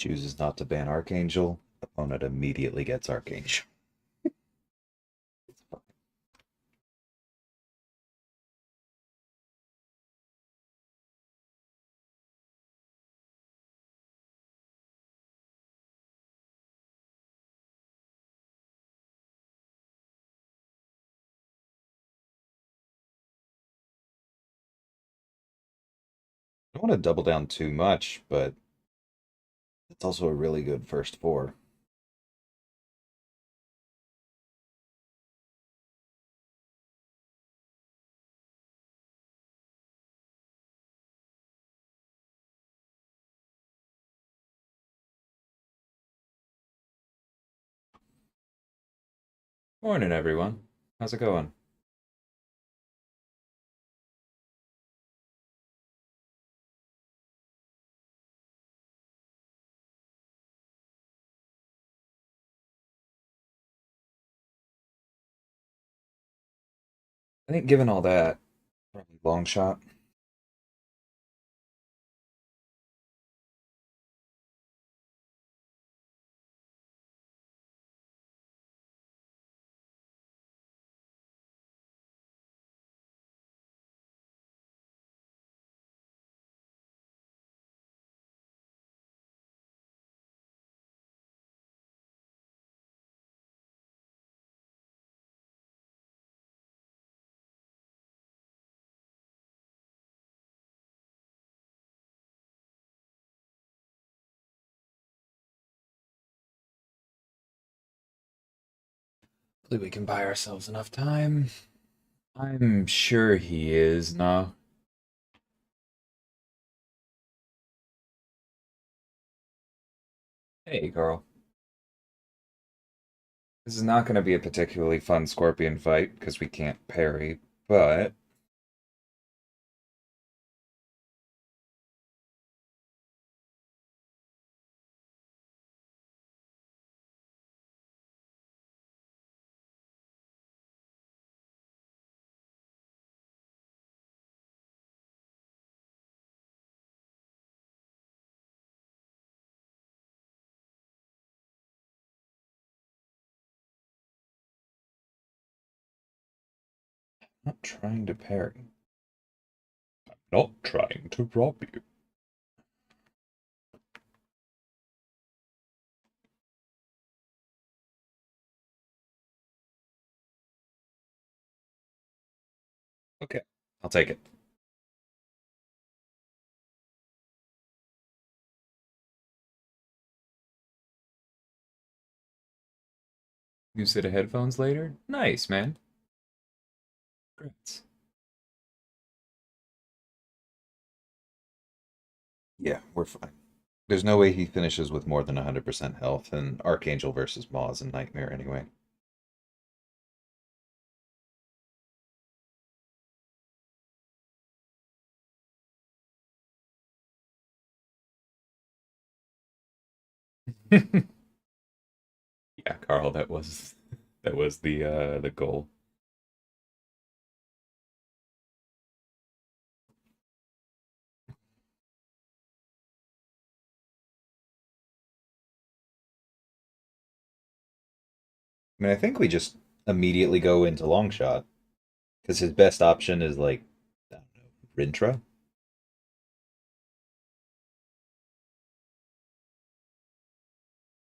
Chooses not to ban Archangel. Opponent immediately gets Archangel. I don't want to double down too much, but it's also a really good first four. Morning, everyone. How's it going? I think given all that, probably long shot. Hopefully we can buy ourselves enough time. I'm sure he is, no. Hey, Carl. This is not going to be a particularly fun Scorpion fight because we can't parry, but I'm not trying to parry. I'm not trying to rob you. Okay, I'll take it. New set of headphones later? Nice, man. Congrats. Yeah, we're fine. There's no way he finishes with more than 100% health, and Archangel versus Maw is a nightmare anyway. Yeah, Carl, that was the goal. I mean, I think we just immediately go into long shot because his best option is like, I don't know, Rintra.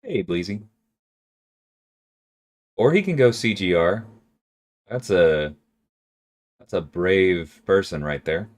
Hey, Bleezy. Or he can go CGR. That's a that's a brave person right there.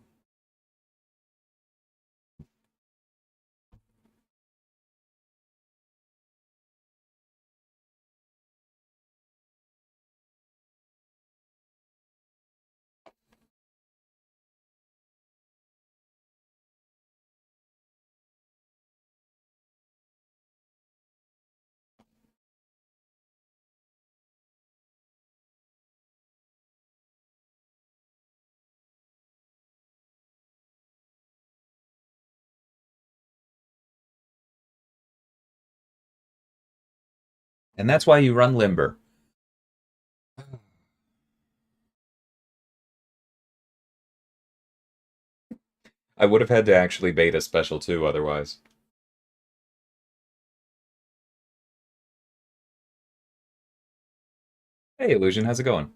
And that's why you run Limber. I would have had to actually bait a special too otherwise. Hey, Illusion, how's it going?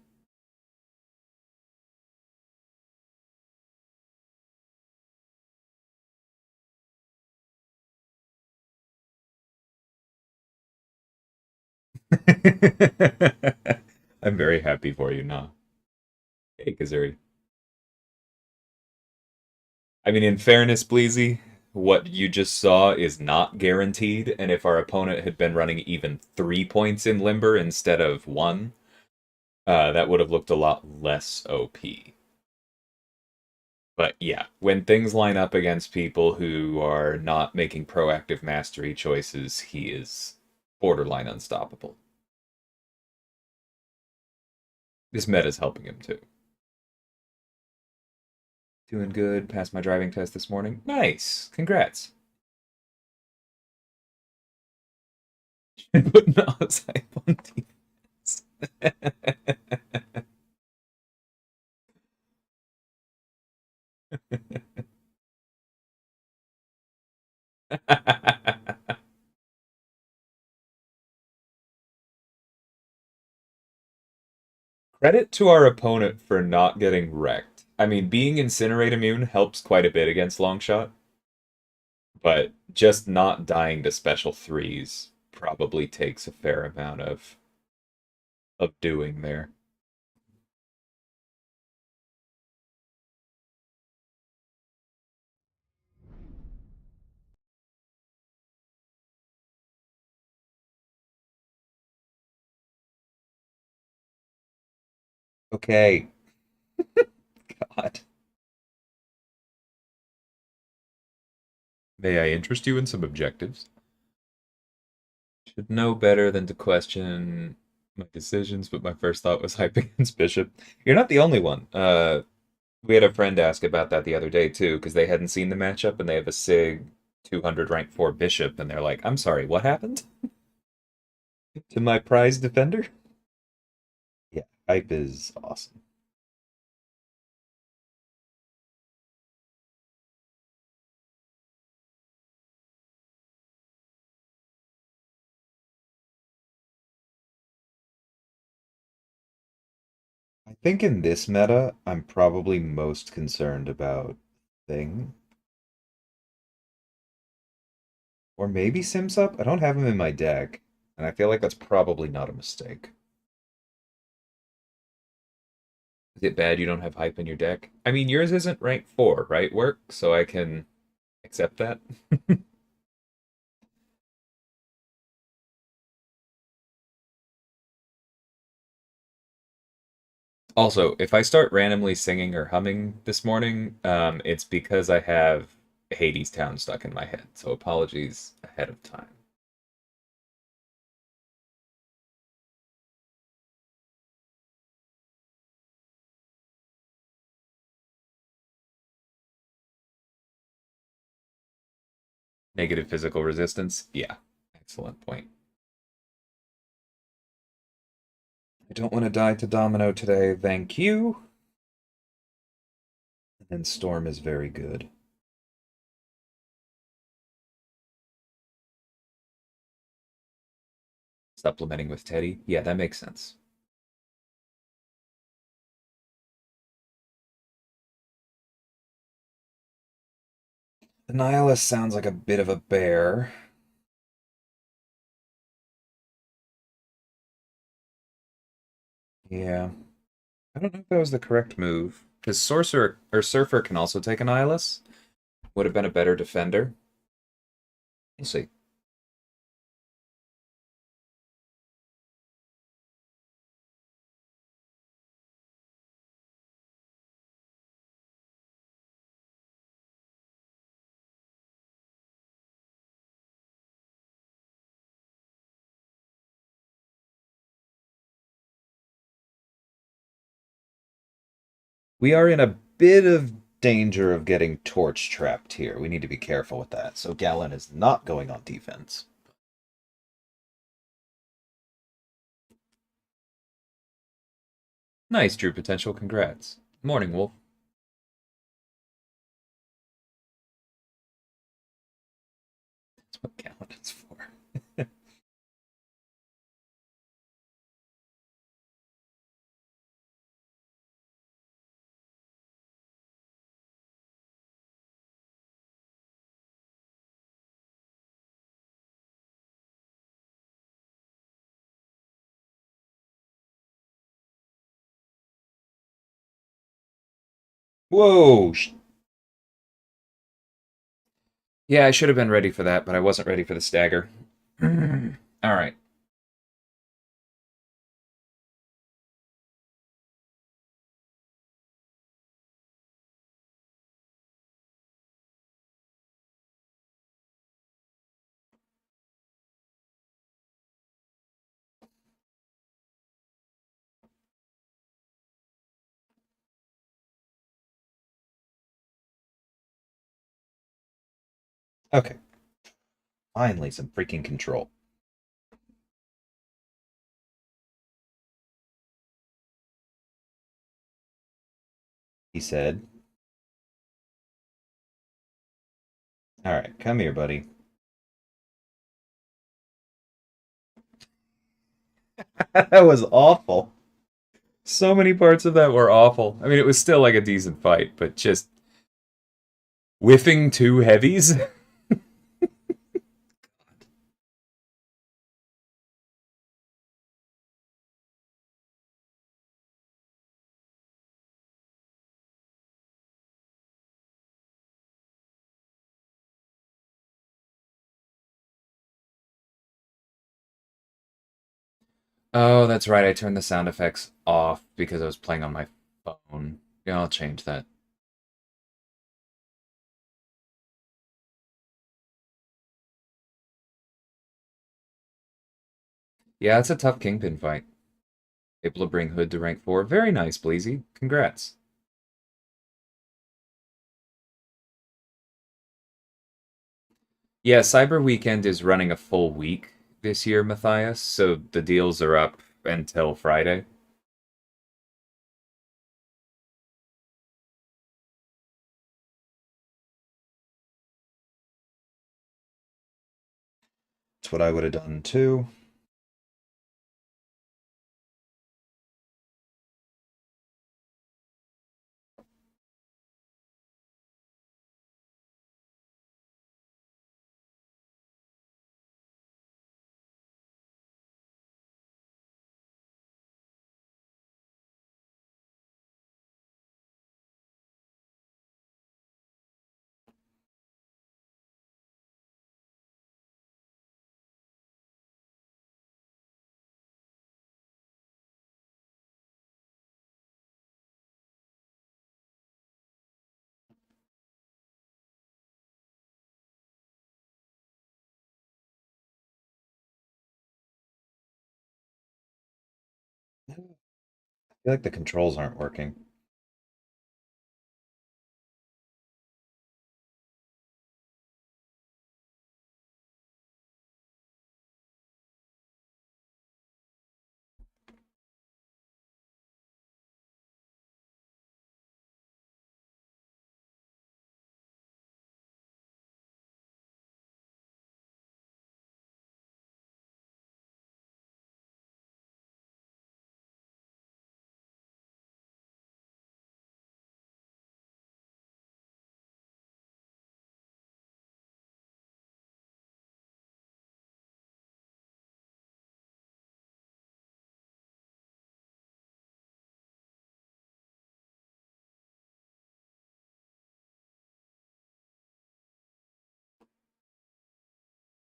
I'm very happy for you, nah. Hey, Kazuri. I mean, in fairness, Bleezy, what you just saw is not guaranteed, and if our opponent had been running even 3 points in Limber instead of one, that would have looked a lot less OP. But yeah, when things line up against people who are not making proactive mastery choices, he is borderline unstoppable. This meta's helping him too. Doing good. Passed my driving test this morning. Nice. Congrats. Put Nas on defense. Credit to our opponent for not getting wrecked. I mean, being Incinerate immune helps quite a bit against Longshot, but just not dying to special threes probably takes a fair amount of doing there. Okay, God. May I interest you in some objectives? Should know better than to question my decisions, but my first thought was hype against Bishop. You're not the only one. We had a friend ask about that the other day too, because they hadn't seen the matchup and they have a Sig 200 rank 4 Bishop, and they're like, I'm sorry, what happened to my prize defender? Yeah, hype is awesome. I think in this meta, I'm probably most concerned about Thing. Or maybe Sims Up? I don't have him in my deck, and I feel like that's probably not a mistake. Is it bad you don't have hype in your deck? I mean, yours isn't rank 4, right, Work? So I can accept that. Also, if I start randomly singing or humming this morning, it's because I have Hades Town stuck in my head. So apologies ahead of time. Negative physical resistance? Yeah, excellent point. I don't want to die to Domino today, thank you. And Storm is very good. Supplementing with Teddy? Yeah, that makes sense. The Nihilist sounds like a bit of a bear. Yeah. I don't know if that was the correct move. Because Sorcerer or Surfer can also take a Nihilus. Would have been a better defender. We'll see. We are in a bit of danger of getting torch trapped here. We need to be careful with that. So Galen is not going on defense. Nice, Drew Potential. Congrats. Morning, Wolf. That's what Galen is for. Whoa! Yeah, I should have been ready for that, but I wasn't ready for the stagger. All right. Okay. Finally, some freaking control. He said. All right, come here, buddy. That was awful. So many parts of that were awful. I mean, it was still like a decent fight, but just whiffing two heavies. Oh, that's right. I turned the sound effects off because I was playing on my phone. Yeah, I'll change that. Yeah, it's a tough Kingpin fight. Able to bring Hood to rank 4. Very nice, Bleezy. Congrats. Yeah, Cyber Weekend is running a full week this year, Matthias, so the deals are up until Friday. That's what I would have done too. I feel like the controls aren't working.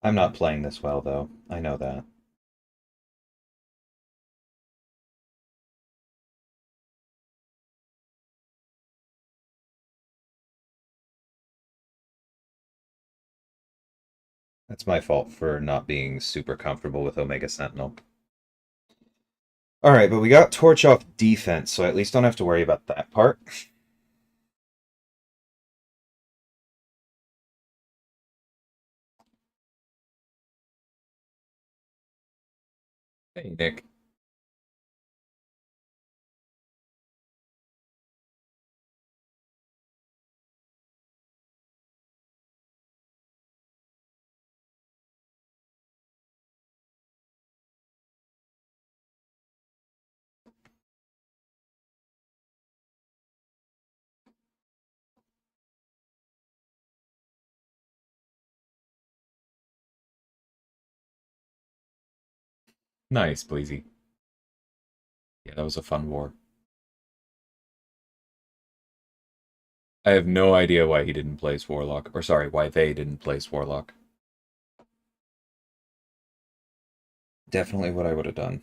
I'm not playing this well, though. I know that. That's my fault for not being super comfortable with Omega Sentinel. All right, but we got Torch off defense, so I at least don't have to worry about that part. Hey, Nick. Nice, Bleezy. Yeah, that was a fun war. I have no idea why he didn't place Warlock. Or sorry, why they didn't place Warlock. Definitely what I would have done.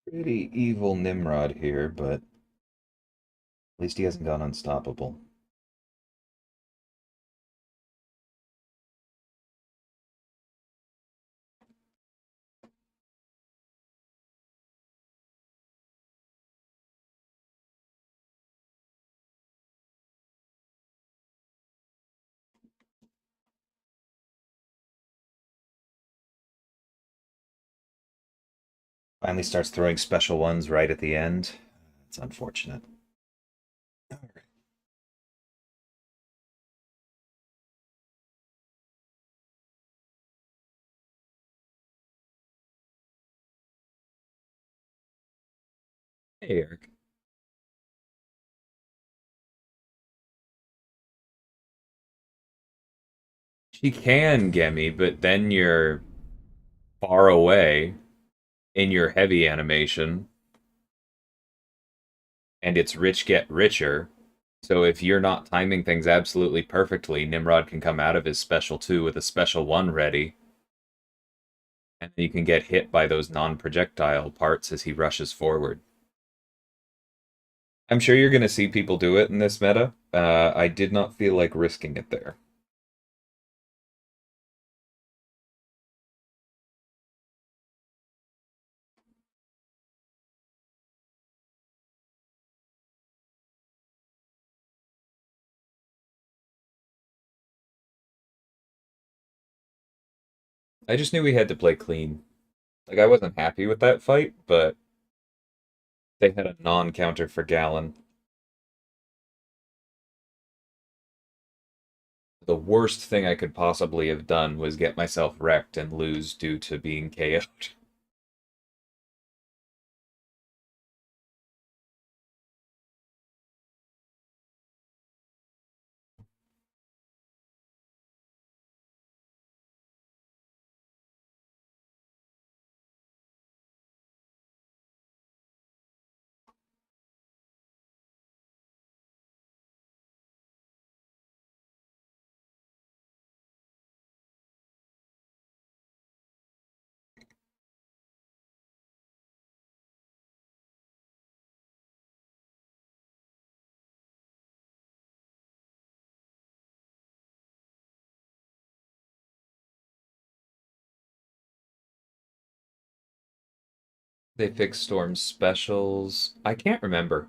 Pretty evil Nimrod here, but at least he hasn't gone unstoppable. Finally starts throwing special ones right at the end. It's unfortunate. All right. Hey, Eric. She can get me, but then you're far away in your heavy animation, and it's rich get richer. So if you're not timing things absolutely perfectly, Nimrod can come out of his special 2 with a special 1 ready, and you can get hit by those non-projectile parts as he rushes forward. I'm sure you're going to see people do it in this meta. I did not feel like risking it there. I just knew we had to play clean. Like, I wasn't happy with that fight, but they had a non-counter for Gallon. The worst thing I could possibly have done was get myself wrecked and lose due to being KO'd. They fixed Storm's specials. I can't remember.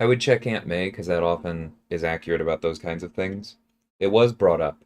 I would check Aunt May because that often is accurate about those kinds of things. It was brought up.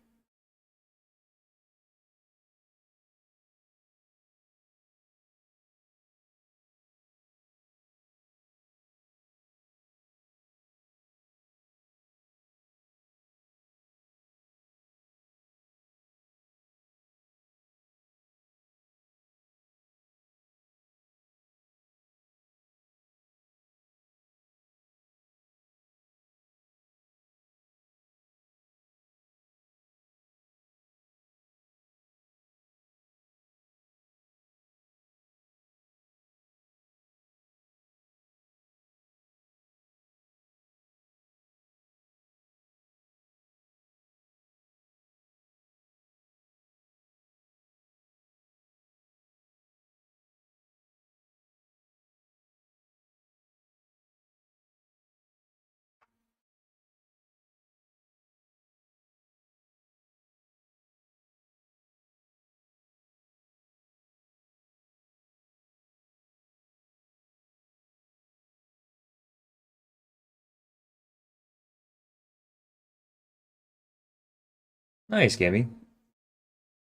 Nice, Gammy.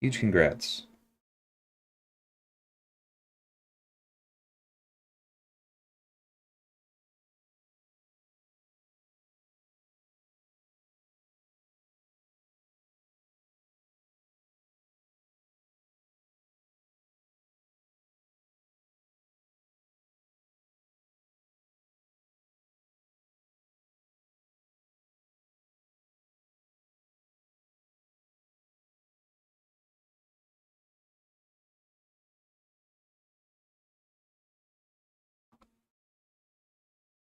Huge congrats.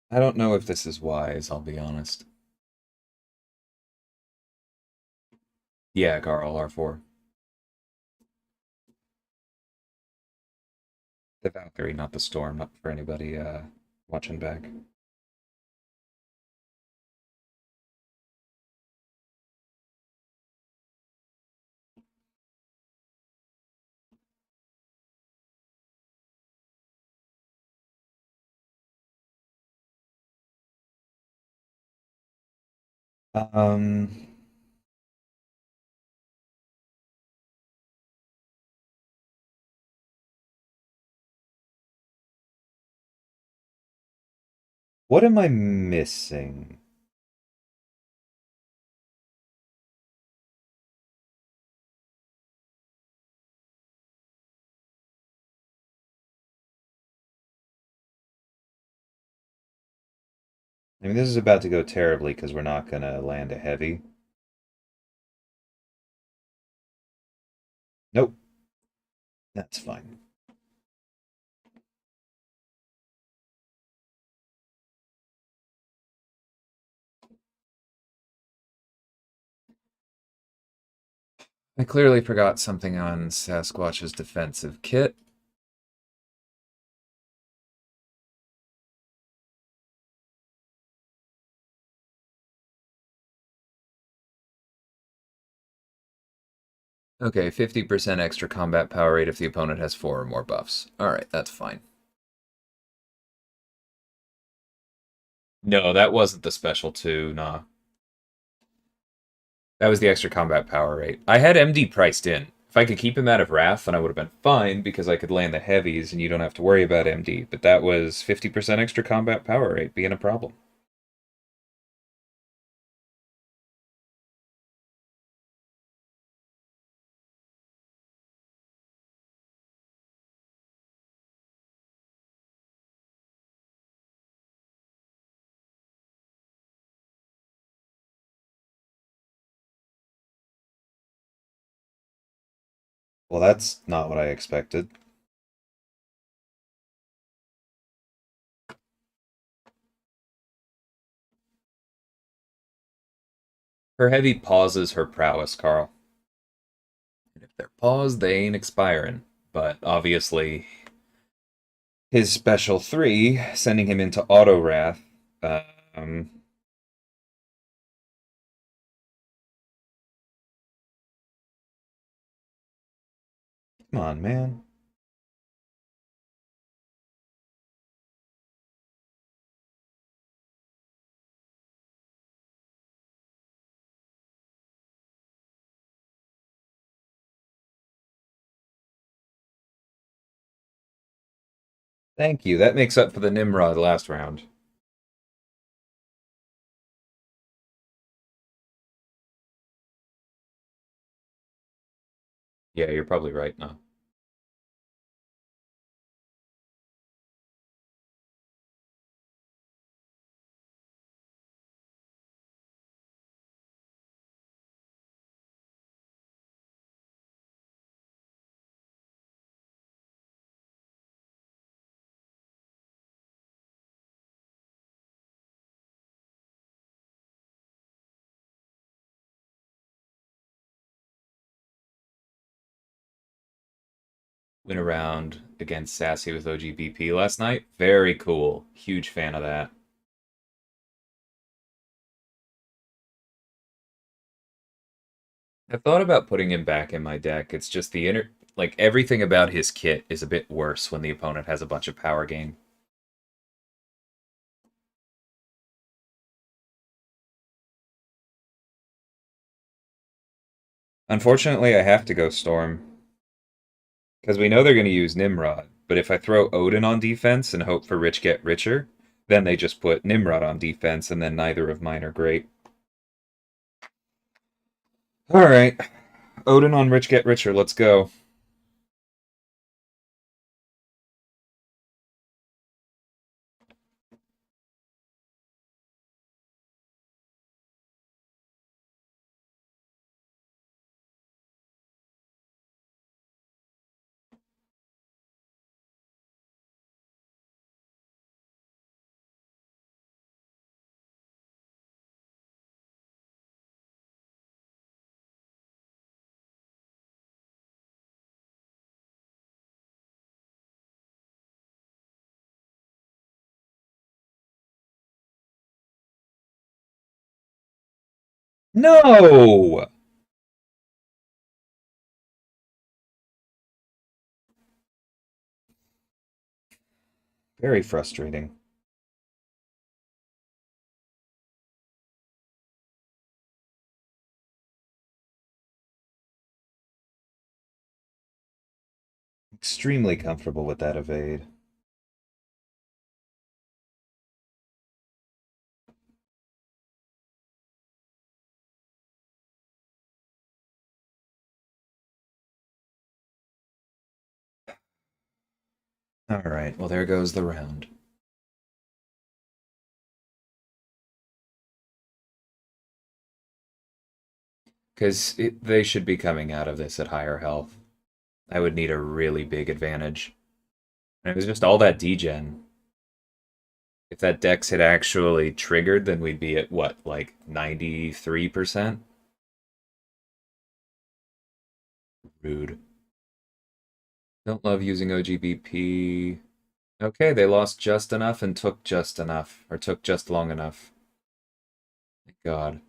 I don't know if this is wise, I'll be honest. Yeah, Carl, R4. The Valkyrie, not the Storm, not for anybody watching back. Um, what am I missing? I mean, this is about to go terribly because we're not going to land a heavy. Nope, that's fine. I clearly forgot something on Sasquatch's defensive kit. Okay, 50% extra combat power rate if the opponent has 4 or more buffs. Alright, that's fine. No, that wasn't the special 2, nah. That was the extra combat power rate. I had MD priced in. If I could keep him out of Wrath, then I would have been fine because I could land the heavies and you don't have to worry about MD. But that was 50% extra combat power rate being a problem. Well, that's not what I expected. Her heavy pauses her prowess, Carl. And if they're paused, they ain't expiring. But obviously, his special 3, sending him into auto wrath. Um, come on, man. Thank you. That makes up for the Nimrod last round. Yeah, you're probably right now. Went around against Sassy with OGBP last night. Very cool. Huge fan of that. I thought about putting him back in my deck. It's just the inner, like everything about his kit is a bit worse when the opponent has a bunch of power gain. Unfortunately, I have to go Storm. Because we know they're going to use Nimrod. But if I throw Odin on defense and hope for Rich get richer, then they just put Nimrod on defense, and then neither of mine are great. Alright. Odin on Rich get richer, let's go. No! Very frustrating. Extremely comfortable with that evade. Alright, well, there goes the round. Because they should be coming out of this at higher health. I would need a really big advantage. And it was just all that degen. If that dex had actually triggered, then we'd be at what, like 93%? Rude. Don't love using OGBP. Okay, they lost just enough and took just enough, or took just long enough. Thank God.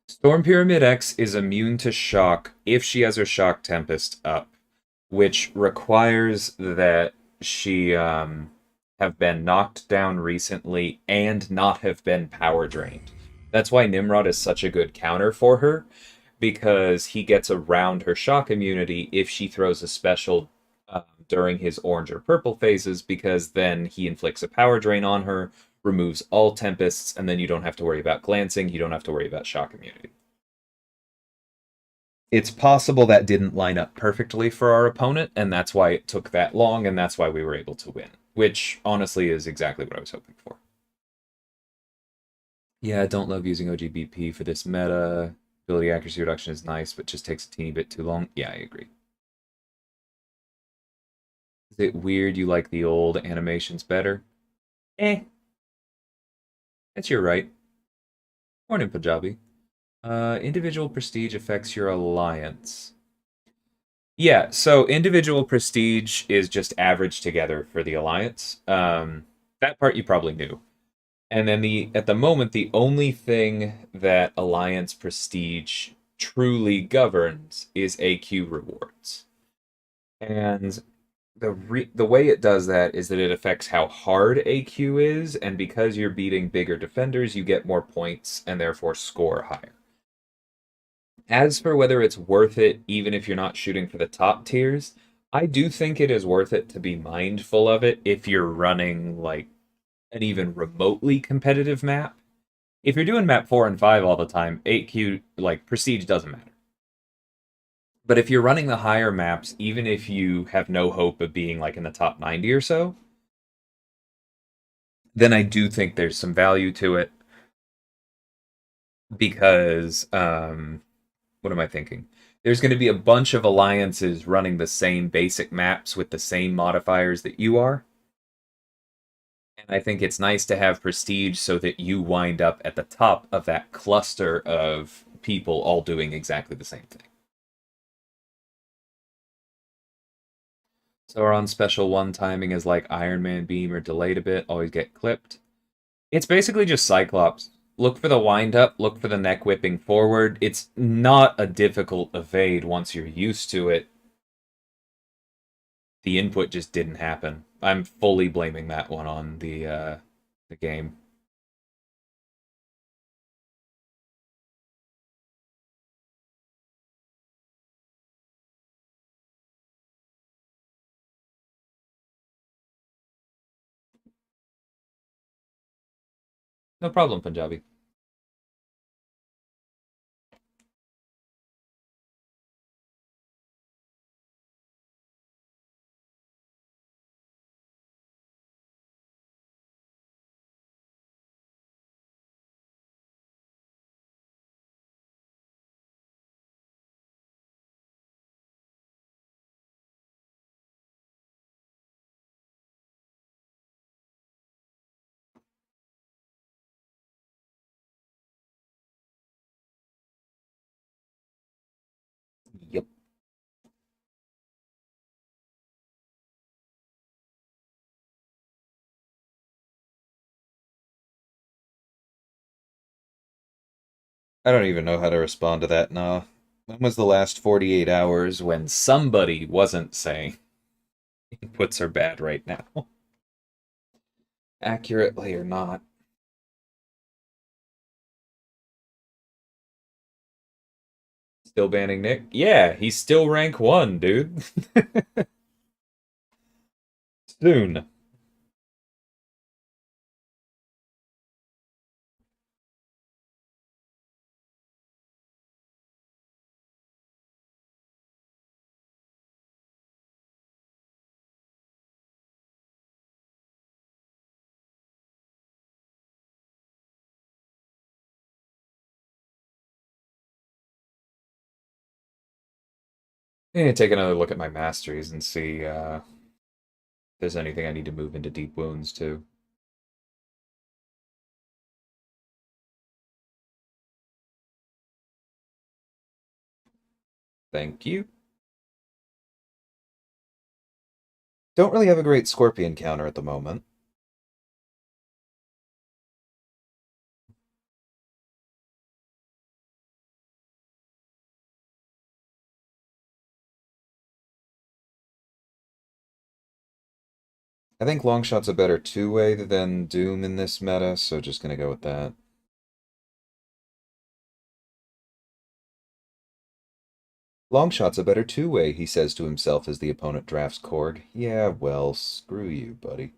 Storm Pyramid X is immune to shock if she has her Shock Tempest up, which requires that she have been knocked down recently and not have been power drained. That's why Nimrod is such a good counter for her, because he gets around her shock immunity if she throws a special during his orange or purple phases, because then he inflicts a power drain on her, removes all tempests, and then you don't have to worry about glancing, you don't have to worry about shock immunity. It's possible that didn't line up perfectly for our opponent, and that's why it took that long, and that's why we were able to win, which honestly is exactly what I was hoping for. Yeah, I don't love using OGBP for this meta. Ability accuracy reduction is nice, but just takes a teeny bit too long. Yeah, I agree. Is it weird you like the old animations better? Eh, that's your right. Morning, Punjabi. Individual prestige affects your alliance. Yeah, so individual prestige is just averaged together for the alliance. That part you probably knew. And then at the moment, the only thing that alliance prestige truly governs is AQ rewards. And the way it does that is that it affects how hard AQ is, and because you're beating bigger defenders, you get more points and therefore score higher. As for whether it's worth it, even if you're not shooting for the top tiers, I do think it is worth it to be mindful of it if you're running like an even remotely competitive map. If you're doing map 4 and 5 all the time, 8Q, like, prestige doesn't matter. But if you're running the higher maps, even if you have no hope of being like in the top 90 or so, then I do think there's some value to it because what am I thinking? There's going to be a bunch of alliances running the same basic maps with the same modifiers that you are. And I think it's nice to have prestige so that you wind up at the top of that cluster of people all doing exactly the same thing. So our on special one timing is like Iron Man beam or delayed a bit, always get clipped. It's basically just Cyclops. Look for the wind up, look for the neck whipping forward. It's not a difficult evade once you're used to it. The input just didn't happen. I'm fully blaming that one on the game. No problem, Punjabi. Yep. I don't even know how to respond to that now. When was the last 48 hours when somebody wasn't saying inputs are bad right now? Accurately or not. Still banning Nick? Yeah, he's still rank 1, dude. Soon. Take another look at my masteries and see if there's anything I need to move into deep wounds too. Thank you. Don't really have a great scorpion counter at the moment. I think Longshot's a better two-way than Doom in this meta, so just gonna go with that. Longshot's a better two-way, he says to himself as the opponent drafts Korg. Yeah, well, screw you, buddy.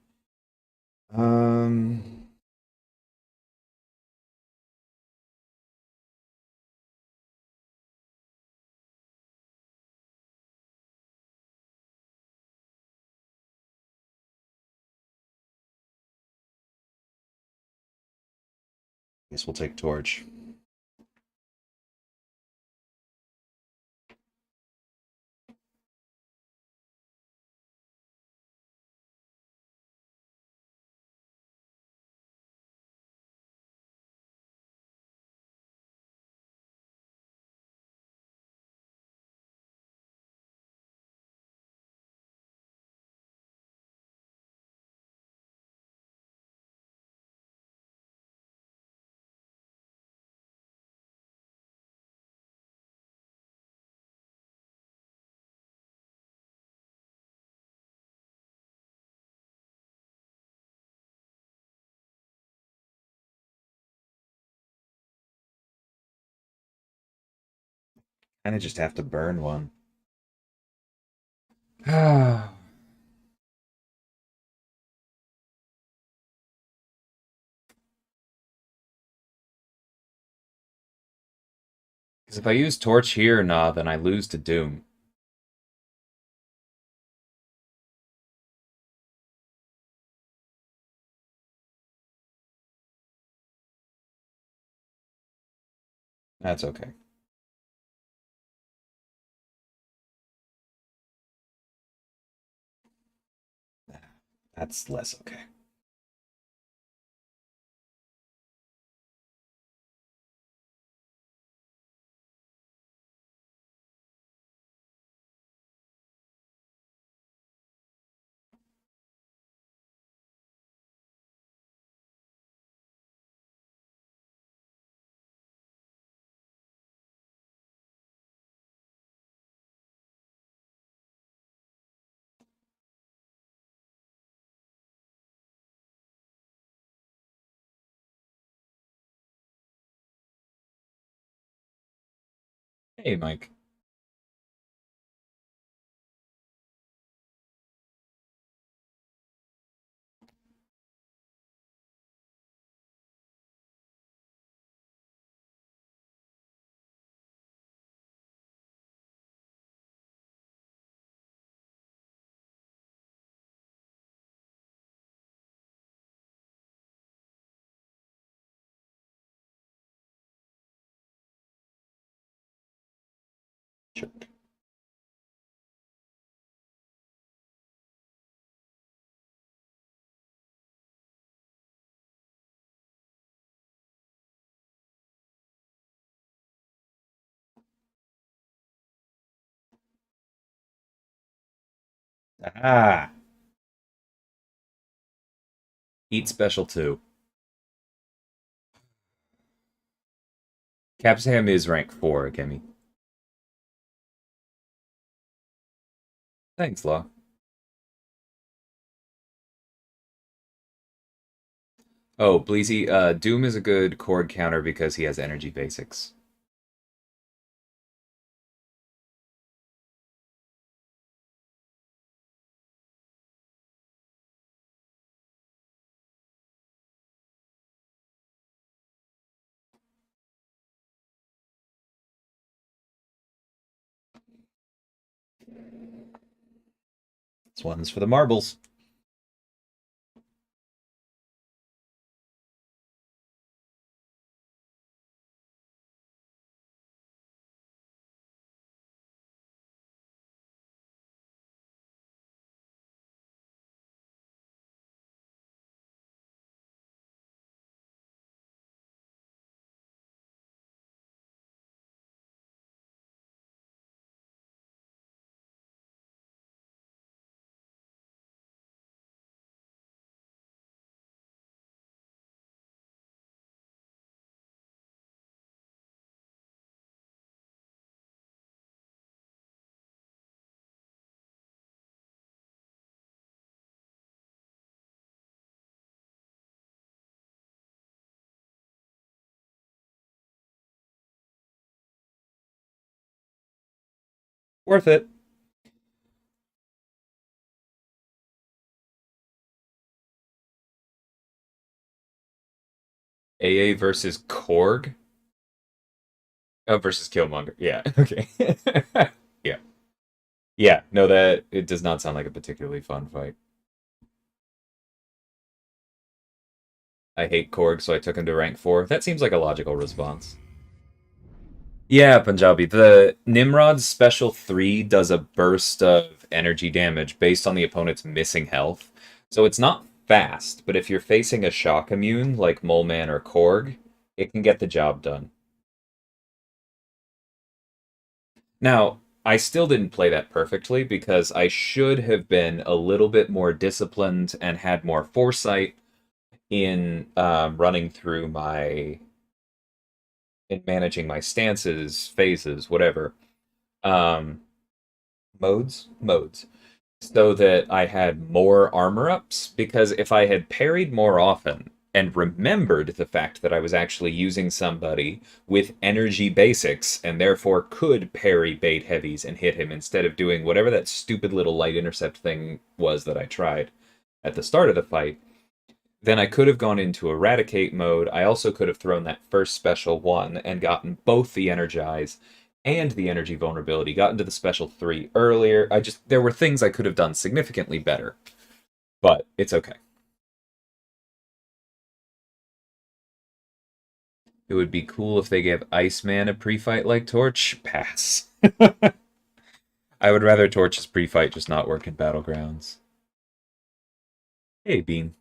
Um, guess we'll take Torch. And I just have to burn one. Because if I use Torch here, nah, then I lose to Doom. That's okay. That's less okay. Hey, Mike. Jerk. Ah! Eat special too. Cap's Ham is rank 4, Kimmy. Thanks, Law. Oh, Bleezy, Doom is a good chord counter because he has energy basics. This one's for the marbles. Worth it. AA versus Korg? Oh, versus Killmonger. Yeah, okay. Yeah. Yeah, no, that it does not sound like a particularly fun fight. I hate Korg, so I took him to rank 4. That seems like a logical response. Yeah, Punjabi. The Nimrod's special 3 does a burst of energy damage based on the opponent's missing health. So it's not fast, but if you're facing a shock immune like Mole Man or Korg, it can get the job done. Now, I still didn't play that perfectly because I should have been a little bit more disciplined and had more foresight in running through my in managing my stances, phases, whatever. Um, modes, so that I had more armor ups. Because if I had parried more often and remembered the fact that I was actually using somebody with energy basics and therefore could parry bait heavies and hit him instead of doing whatever that stupid little light intercept thing was that I tried at the start of the fight, then I could have gone into eradicate mode. I also could have thrown that first special one and gotten both the energize and the energy vulnerability, gotten to the special 3 earlier. There were things I could have done significantly better, but it's okay. It would be cool if they gave Iceman a pre-fight like Torch. Pass. I would rather Torch's pre-fight just not work in Battlegrounds. Hey, Bean.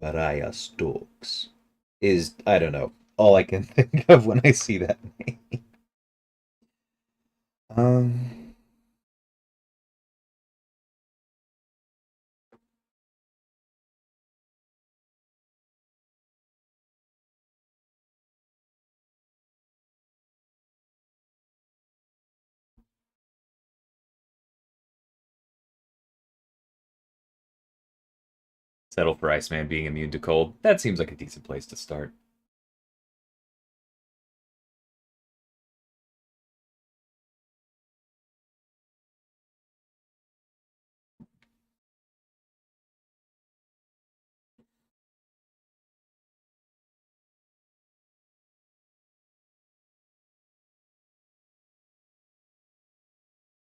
Baraya Stokes is, I don't know, all I can think of when I see that name. Um, Settle for Iceman being immune to cold. That seems like a decent place to start.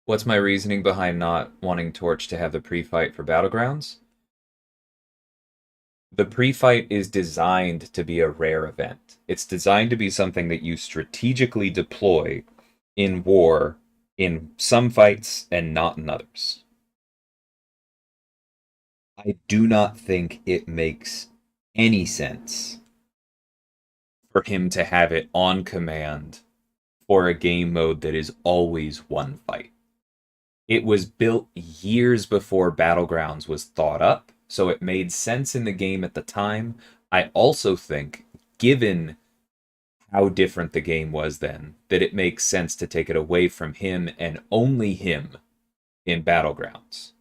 What's my reasoning behind not wanting Torch to have the pre-fight for Battlegrounds? The pre-fight is designed to be a rare event. It's designed to be something that you strategically deploy in war in some fights and not in others. I do not think it makes any sense for him to have it on command for a game mode that is always one fight. It was built years before Battlegrounds was thought up, so it made sense in the game at the time. I also think, given how different the game was then, that it makes sense to take it away from him and only him in Battlegrounds.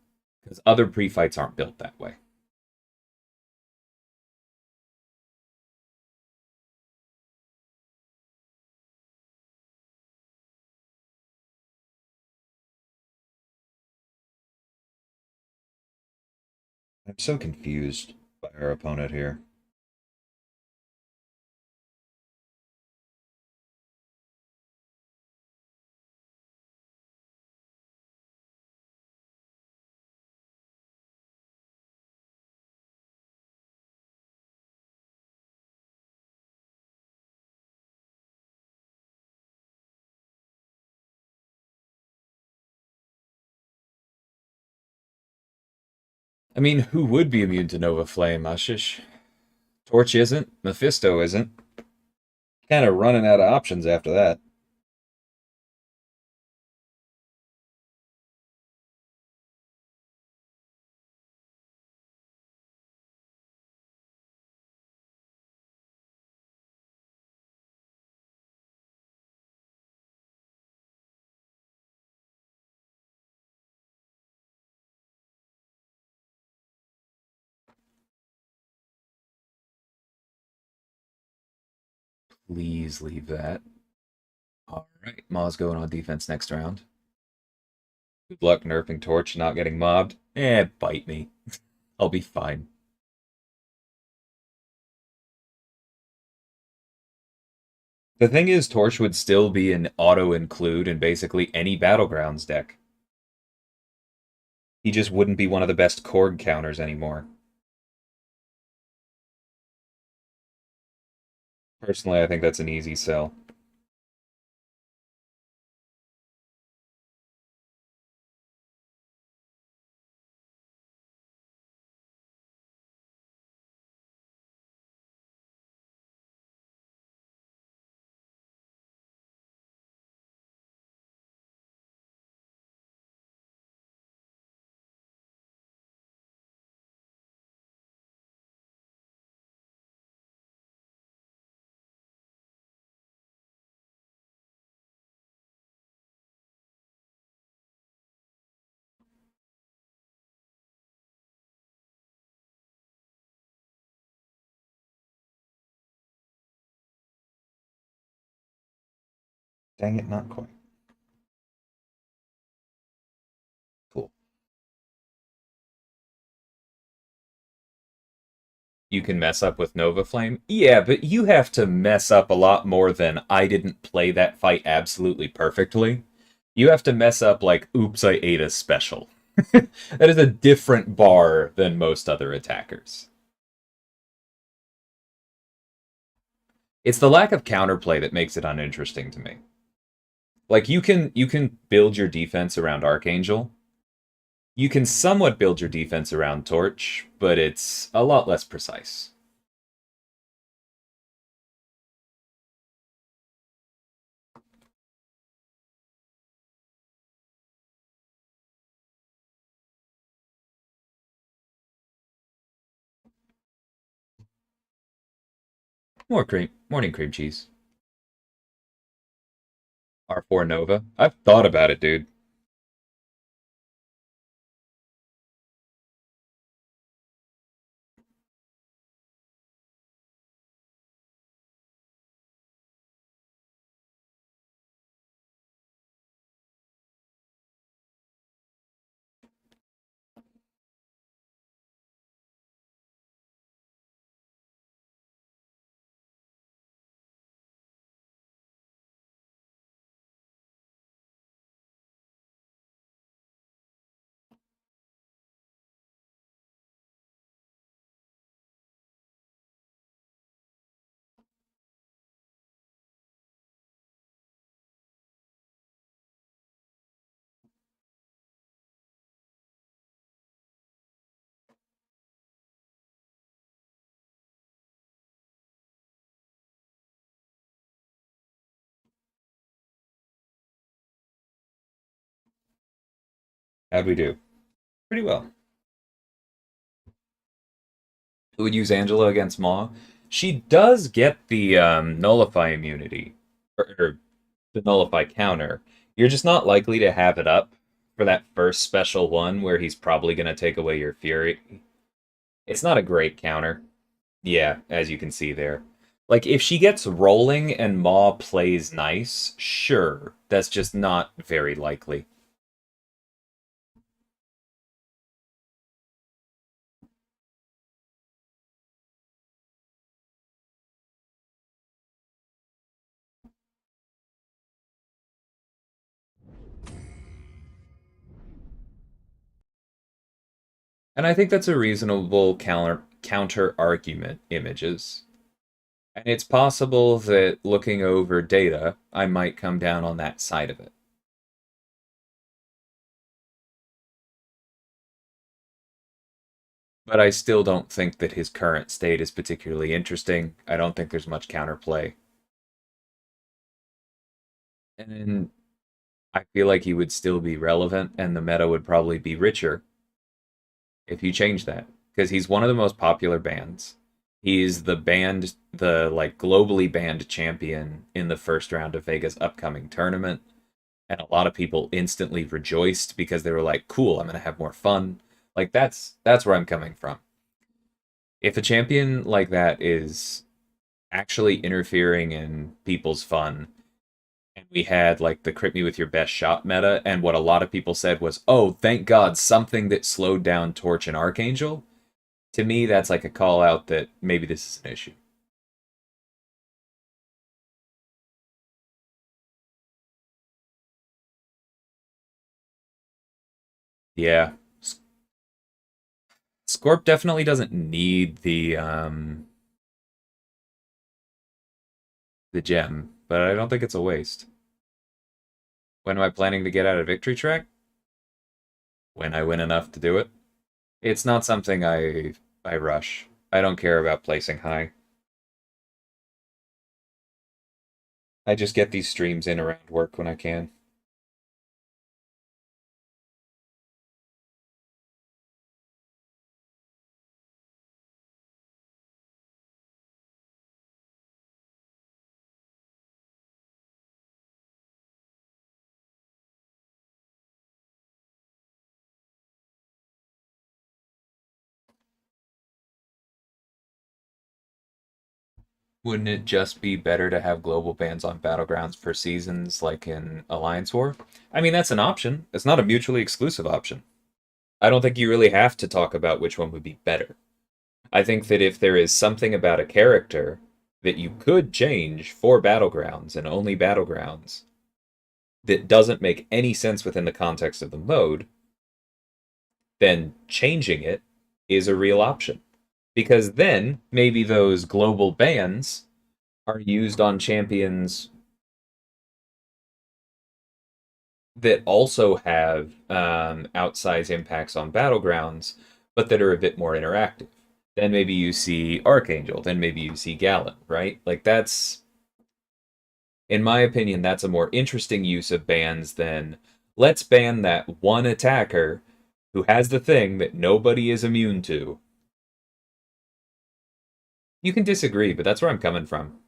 Because other pre-fights aren't built that way. I'm so confused by our opponent here. I mean, who would be immune to Nova Flame, Ashish? Torch isn't, Mephisto isn't. Kind of running out of options after that. Please leave that. All right, Ma's going on defense next round. Good luck nerfing Torch, not getting mobbed. Bite me. I'll be fine. The thing is, Torch would still be an auto-include in basically any Battlegrounds deck. He just wouldn't be one of the best Korg counters anymore. Personally, I think that's an easy sell. Dang it, not quite. Cool. You can mess up with Nova Flame? Yeah, but you have to mess up a lot more than I didn't play that fight absolutely perfectly. You have to mess up like, oops, I ate a special. That is a different bar than most other attackers. It's the lack of counterplay that makes it uninteresting to me. Like you can build your defense around Archangel. You can somewhat build your defense around Torch, but it's a lot less precise. Morning cream cheese. R4 Nova. I've thought about it, dude. How'd we do? Pretty well. Who would use Angela against Maw? She does get the nullify immunity, or the nullify counter. You're just not likely to have it up for that first special one where he's probably going to take away your fury. It's not a great counter. Yeah, as you can see there. Like, if she gets rolling and Maw plays nice, sure, that's just not very likely. And I think that's a reasonable counter argument, images. And it's possible that looking over data, I might come down on that side of it. But I still don't think that his current state is particularly interesting. I don't think there's much counterplay. And I feel like he would still be relevant, and the meta would probably be richer if you change that. Because he's one of the most popular bands. He's the like globally banned champion in the first round of Vega's upcoming tournament. And a lot of people instantly rejoiced because they were like, cool, I'm gonna have more fun. Like that's where I'm coming from. If a champion like that is actually interfering in people's fun, and we had like the crit me with your best shot meta, and what a lot of people said was, oh, thank God, something that slowed down Torch and Archangel. To me, that's like a call out that maybe this is an issue. Yeah. Scorp definitely doesn't need the gem, but I don't think it's a waste. When am I planning to get out of Victory Track? When I win enough to do it. It's not something I rush. I don't care about placing high. I just get these streams in around work when I can. Wouldn't it just be better to have global bans on Battlegrounds for seasons like in Alliance War? I mean, that's an option. It's not a mutually exclusive option. I don't think you really have to talk about which one would be better. I think that if there is something about a character that you could change for Battlegrounds and only Battlegrounds that doesn't make any sense within the context of the mode, then changing it is a real option. Because then maybe those global bans are used on champions that also have outsized impacts on Battlegrounds, but that are a bit more interactive. Then maybe you see Archangel, then maybe you see Gallon, right? Like that's, in my opinion, that's a more interesting use of bans than let's ban that one attacker who has the thing that nobody is immune to. You can disagree, but that's where I'm coming from.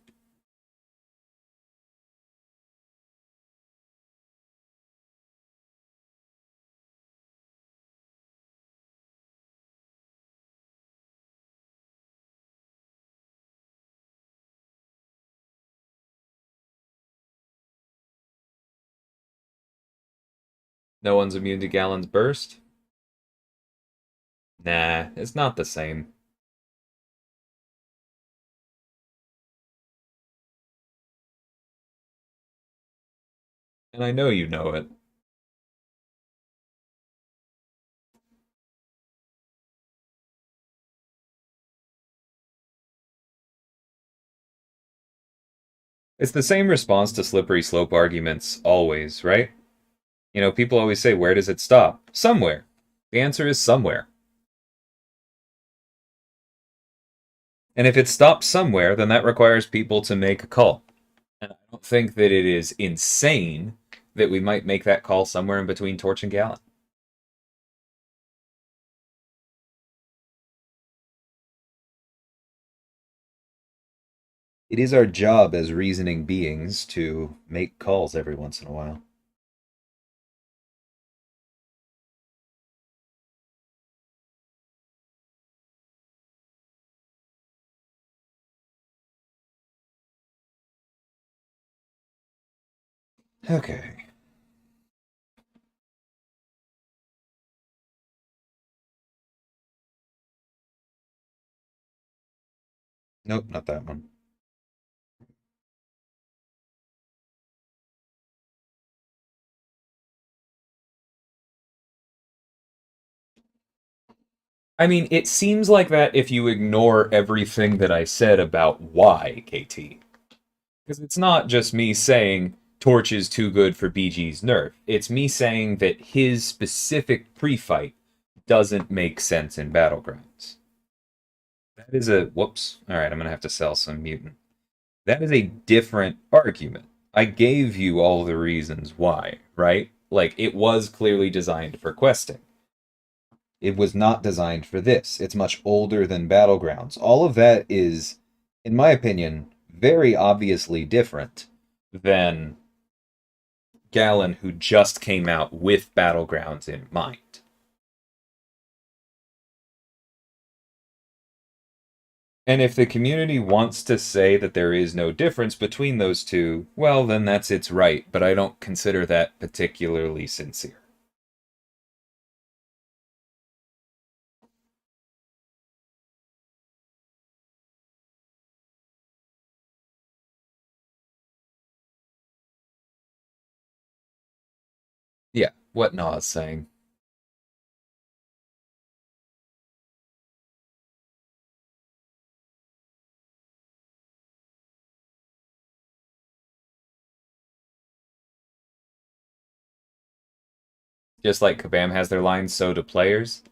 No one's immune to Gallon's burst? Nah, it's not the same. And I know you know it. It's the same response to slippery slope arguments always, right? You know, people always say, where does it stop? Somewhere. The answer is somewhere. And if it stops somewhere, then that requires people to make a call. And I don't think that it is insane that we might make that call somewhere in between Torch and Gallon. It is our job as reasoning beings to make calls every once in a while. Okay. Nope, not that one. I mean, it seems like that if you ignore everything that I said about why, KT. Because it's not just me saying Torch is too good for BG's nerf. It's me saying that his specific pre-fight doesn't make sense in Battlegrounds. That is a whoops. All right, I'm gonna have to sell some mutant. That is a different argument. I gave you all the reasons why, right? Like it was clearly designed for questing. It was not designed for this. It's much older than Battlegrounds. All of that is, in my opinion, very obviously different than Gallon, who just came out with Battlegrounds in mind. And if the community wants to say that there is no difference between those two, well, then that's its right, but I don't consider that particularly sincere. Yeah, what Na's saying. Just like Kabam has their lines, so do players.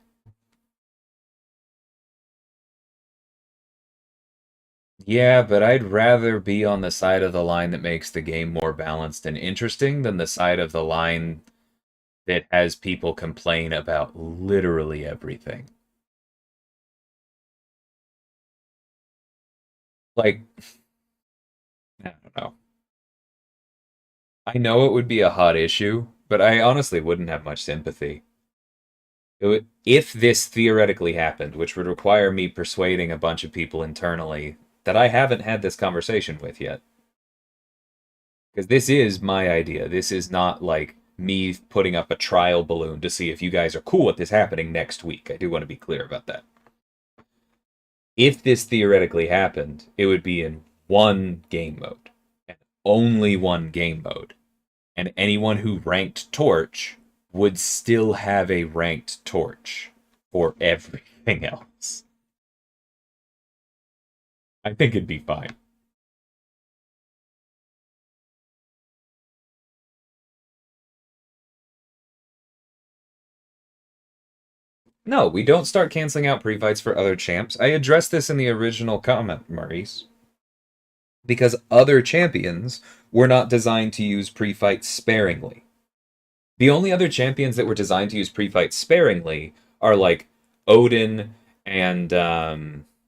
Yeah, but I'd rather be on the side of the line that makes the game more balanced and interesting than the side of the line that has people complain about literally everything. Like, I don't know. I know it would be a hot issue, but I honestly wouldn't have much sympathy. If this theoretically happened, which would require me persuading a bunch of people internally that I haven't had this conversation with yet. Because this is my idea. This is not like me putting up a trial balloon to see if you guys are cool with this happening next week. I do want to be clear about that. If this theoretically happened, it would be in one game mode, and only one game mode. And anyone who ranked Torch would still have a ranked Torch for everything else. I think it'd be fine. No, we don't start canceling out pre-fights for other champs. I addressed this in the original comment, Maurice. Because other champions were not designed to use pre-fights sparingly. The only other champions that were designed to use pre-fights sparingly are like Odin and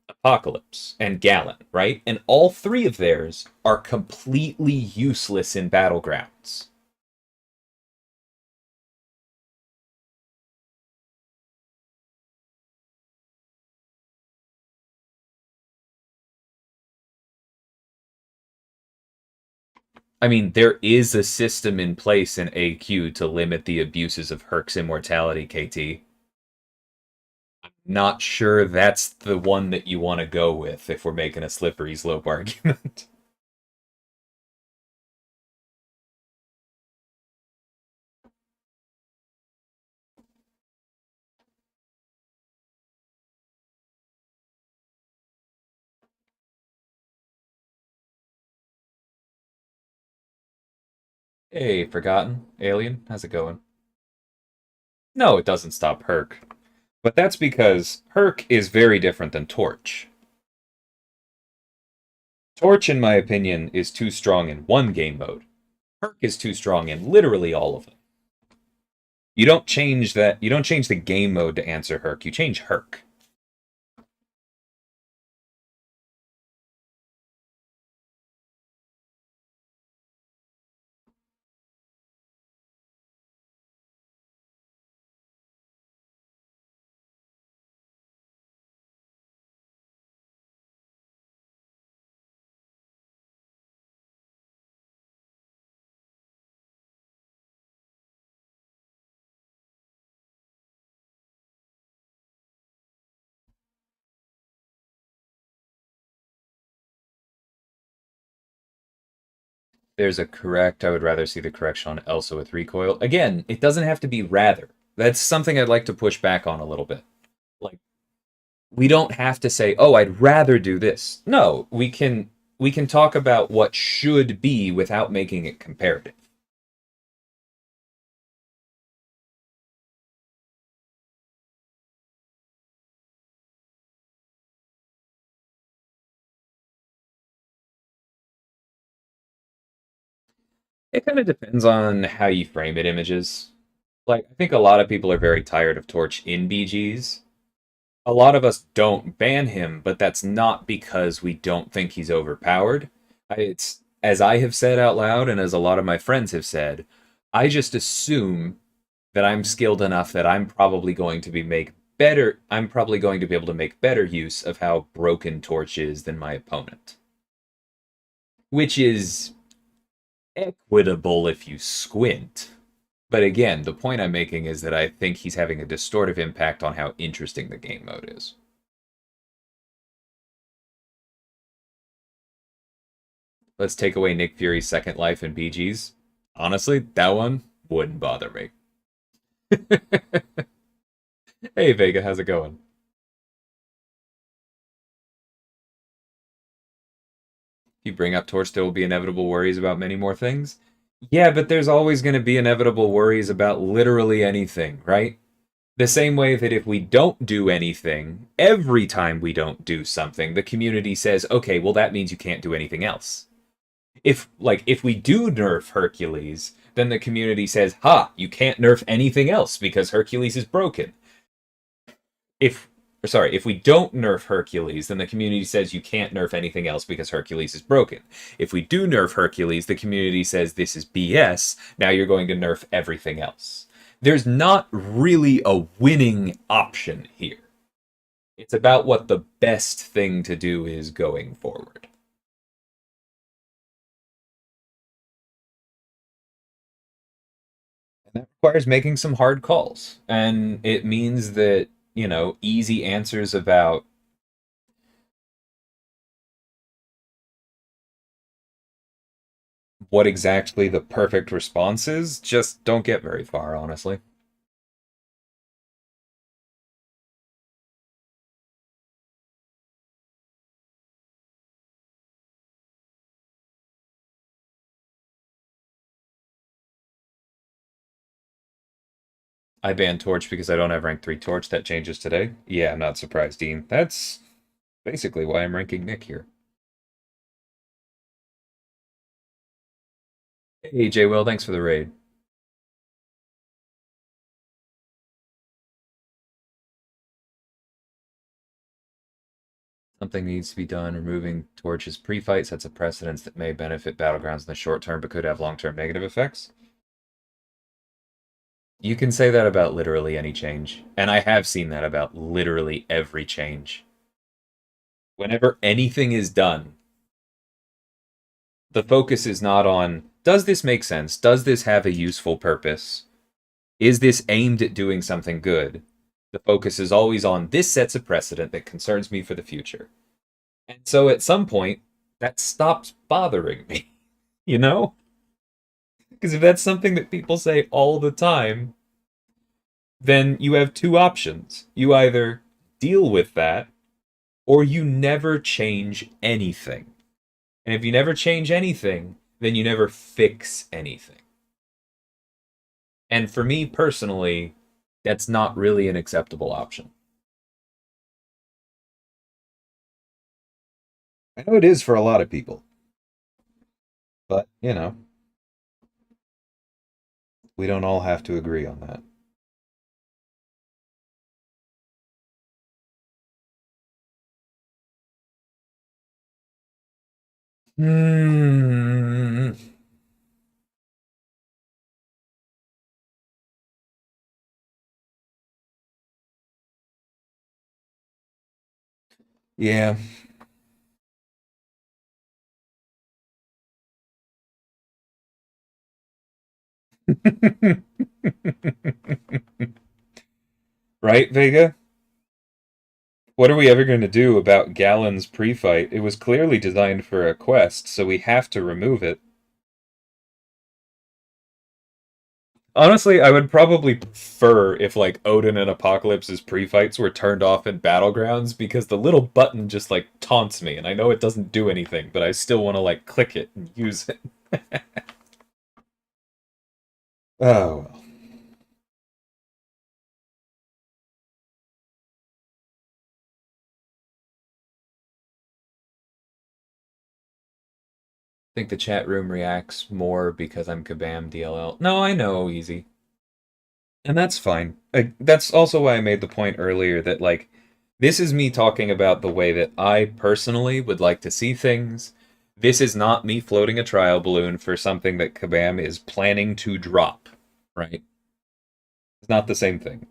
Apocalypse and Gallon, right? And all three of theirs are completely useless in Battlegrounds. I mean, there is a system in place in AQ to limit the abuses of Herc's immortality, KT. Not sure that's the one that you want to go with if we're making a slippery slope argument. Hey, Forgotten, Alien, how's it going? No, it doesn't stop Herc. But that's because Herc is very different than Torch. Torch, in my opinion, is too strong in one game mode. Herc is too strong in literally all of them. You don't change that. You don't change the game mode to answer Herc. You change Herc. There's a correct. I would rather see the correction on Elsa with recoil. Again, it doesn't have to be rather. That's something I'd like to push back on a little bit. Like, we don't have to say, "Oh, I'd rather do this." No, we can talk about what should be without making it comparative. It kind of depends on how you frame it, images. Like, I think a lot of people are very tired of Torch in BGs. A lot of us don't ban him, but that's not because we don't think he's overpowered. It's, as I have said out loud, and as a lot of my friends have said, I just assume that I'm skilled enough that I'm probably going to be able to make better use of how broken Torch is than my opponent. Which is equitable if you squint. But again, the point I'm making is that I think he's having a distortive impact on how interesting the game mode is. Let's take away Nick Fury's second life in BGs. Honestly, that one wouldn't bother me. Hey Vega, how's it going? If you bring up Torch, there will be inevitable worries about many more things. Yeah, but there's always going to be inevitable worries about literally anything, right? The same way that if we don't do anything, every time we don't do something, the community says, okay, well, that means you can't do anything else. If we do nerf Hercules, then the community says, ha, you can't nerf anything else because Hercules is broken. If if we don't nerf Hercules, then the community says you can't nerf anything else because Hercules is broken. If we do nerf Hercules, the community says this is BS. Now you're going to nerf everything else. There's not really a winning option here. It's about what the best thing to do is going forward. And that requires making some hard calls. And it means that, easy answers about what exactly the perfect response is just don't get very far, honestly. I banned Torch because I don't have rank 3 Torch. That changes today. Yeah, I'm not surprised, Dean. That's basically why I'm ranking Nick here. Hey, J. Will, thanks for the raid. Something needs to be done. Removing Torch's pre-fight sets a precedence that may benefit Battlegrounds in the short term, but could have long-term negative effects. You can say that about literally any change. And I have seen that about literally every change. Whenever anything is done, the focus is not on, does this make sense? Does this have a useful purpose? Is this aimed at doing something good? The focus is always on, this sets a precedent that concerns me for the future. And so at some point, that stops bothering me, you know? Because if that's something that people say all the time, then you have two options. You either deal with that, or you never change anything. And if you never change anything, then you never fix anything. And for me personally, that's not really an acceptable option. I know it is for a lot of people, but, we don't all have to agree on that. Hmm. Yeah. Right, Vega? What are we ever going to do about Gallon's pre-fight? It was clearly designed for a quest, so we have to remove it. Honestly, I would probably prefer if like Odin and Apocalypse's pre-fights were turned off in Battlegrounds because the little button just like taunts me, and I know it doesn't do anything, but I still want to like click it and use it. Oh well. I think the chat room reacts more because I'm Kabam DLL. No, I know, easy. And that's fine. That's also why I made the point earlier that, like, this is me talking about the way that I personally would like to see things. This is not me floating a trial balloon for something that Kabam is planning to drop, right? It's not the same thing.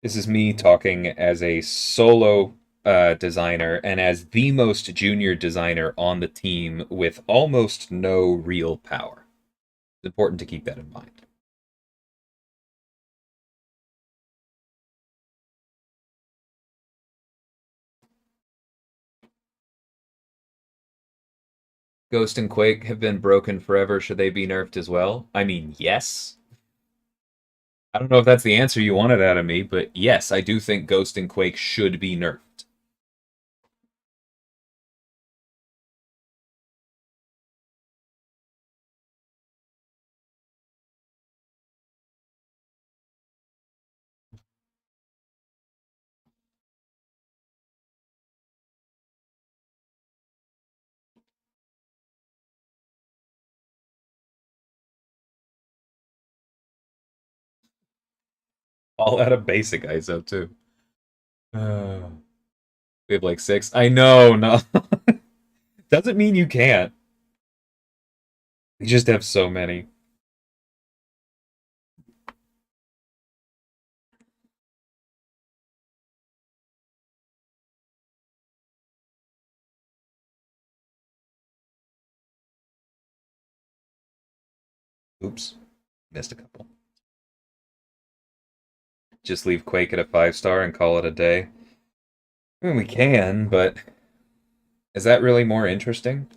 This is me talking as a solo designer and as the most junior designer on the team with almost no real power. It's important to keep that in mind. Ghost and Quake have been broken forever. Should they be nerfed as well? I mean, yes. I don't know if that's the answer you wanted out of me, but yes, I do think Ghost and Quake should be nerfed. All out of basic ISO, too. Uh, we have like six. I know, no. Doesn't mean you can't. We just have so many. Oops, missed a couple. Just leave Quake at a 5-star and call it a day. I mean, we can, but is that really more interesting?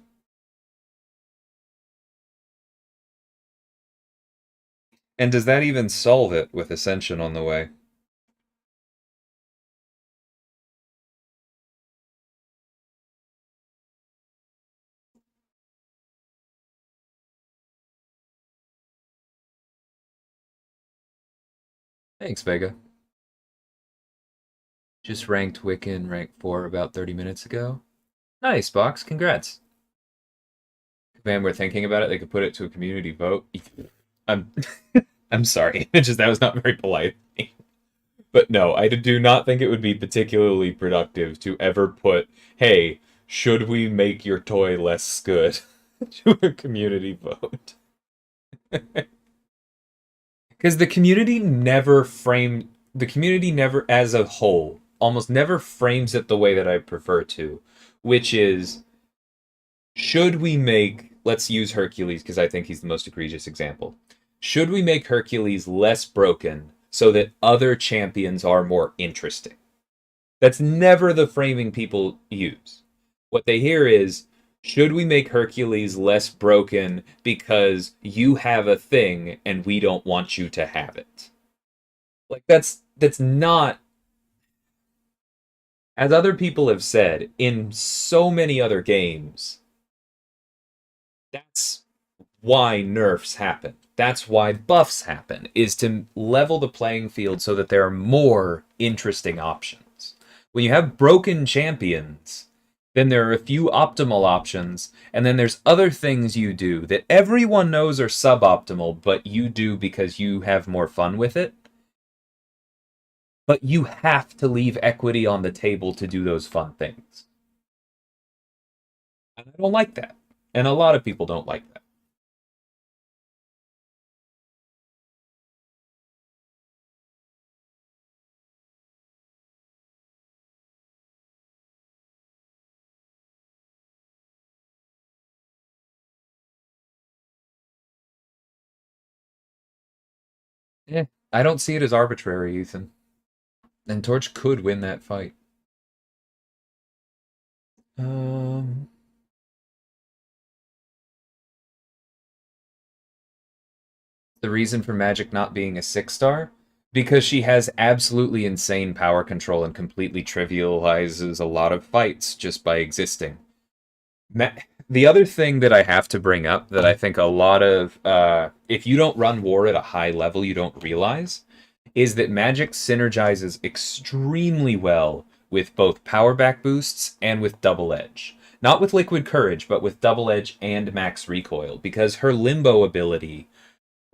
And does that even solve it with Ascension on the way? Thanks, Vega. Just ranked Wiccan rank 4 about 30 minutes ago. Nice, Box. Congrats. Man, we're thinking about it. They could put it to a community vote. I'm I'm sorry. It's just that was not very polite. But no, I do not think it would be particularly productive to ever put, hey, should we make your toy less good to a community vote? Because the community never, as a whole, almost never frames it the way that I prefer to, which is, should we make, let's use Hercules because I think he's the most egregious example. Should we make Hercules less broken so that other champions are more interesting? That's never the framing people use. What they hear is, should we make Hercules less broken because you have a thing and we don't want you to have it? Like that's not, as other people have said in so many other games, that's why nerfs happen. That's why buffs happen, is to level the playing field so that there are more interesting options. When you have broken champions, then there are a few optimal options, and then there's other things you do that everyone knows are suboptimal, but you do because you have more fun with it. But you have to leave equity on the table to do those fun things. And I don't like that. And a lot of people don't like that. Yeah, I don't see it as arbitrary, Ethan. And Torch could win that fight. Um, The reason for Magic not being a 6-star? Because she has absolutely insane power control and completely trivializes a lot of fights just by existing. Ma- the other thing that I have to bring up that I think a lot of, if you don't run war at a high level, you don't realize, is that Magic synergizes extremely well with both power back boosts and with double edge. Not with liquid courage, but with double edge and max recoil, because her limbo ability